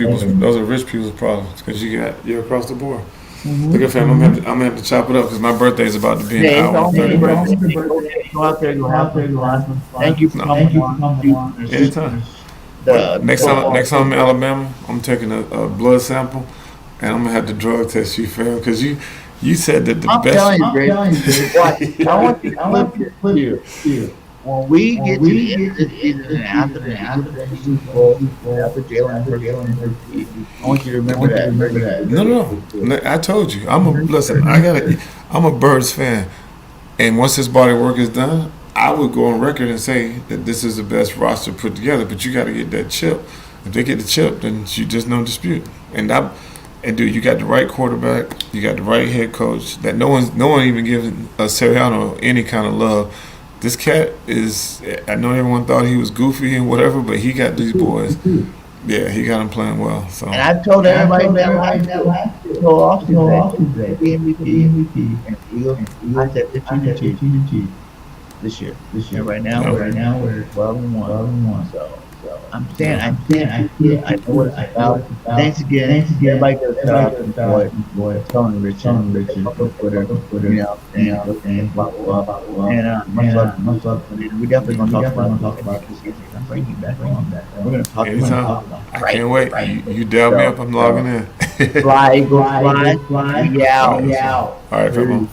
people's problems because you're across the board. Look at fam, I'm gonna have to chop it up because my birthday is about to be an hour and 30 minutes. Go out there, go have fun. Thank you for coming on. Anytime. Next time I'm in Alabama, I'm taking a blood sample and I'm gonna have to drug test you, fam, because you said that the best. I'm telling you, Greg. I want you to flip here. When we get to the end of the season and after the Super Bowl, after Jalen, I want you to remember that. No. I told you. I'm a Birds fan, and once this body work is done, I would go on record and say that this is the best roster put together. But you got to get that chip. If they get the chip, then you just no dispute. And dude, you got the right quarterback, you got the right head coach. That no one even giving Sirianni any kind of love. This cat is. I know everyone thought he was goofy and whatever, but he got these boys. Yeah, he got them playing well. So. And I've told everybody that last offseason that MVP. And I said 15-2 this year. Right now we're 12-1. So I'm saying I know what it's about. Thanks again. Everybody goes boy, Tony Richardson, Twitter, you know, and blah blah blah. And much love. We definitely gonna talk about this season. I'm bringing you back. We're gonna talk about. I can't wait. You dial me up. I'm logging in. Fly, Eagles, fly. Yeah. All right, everyone.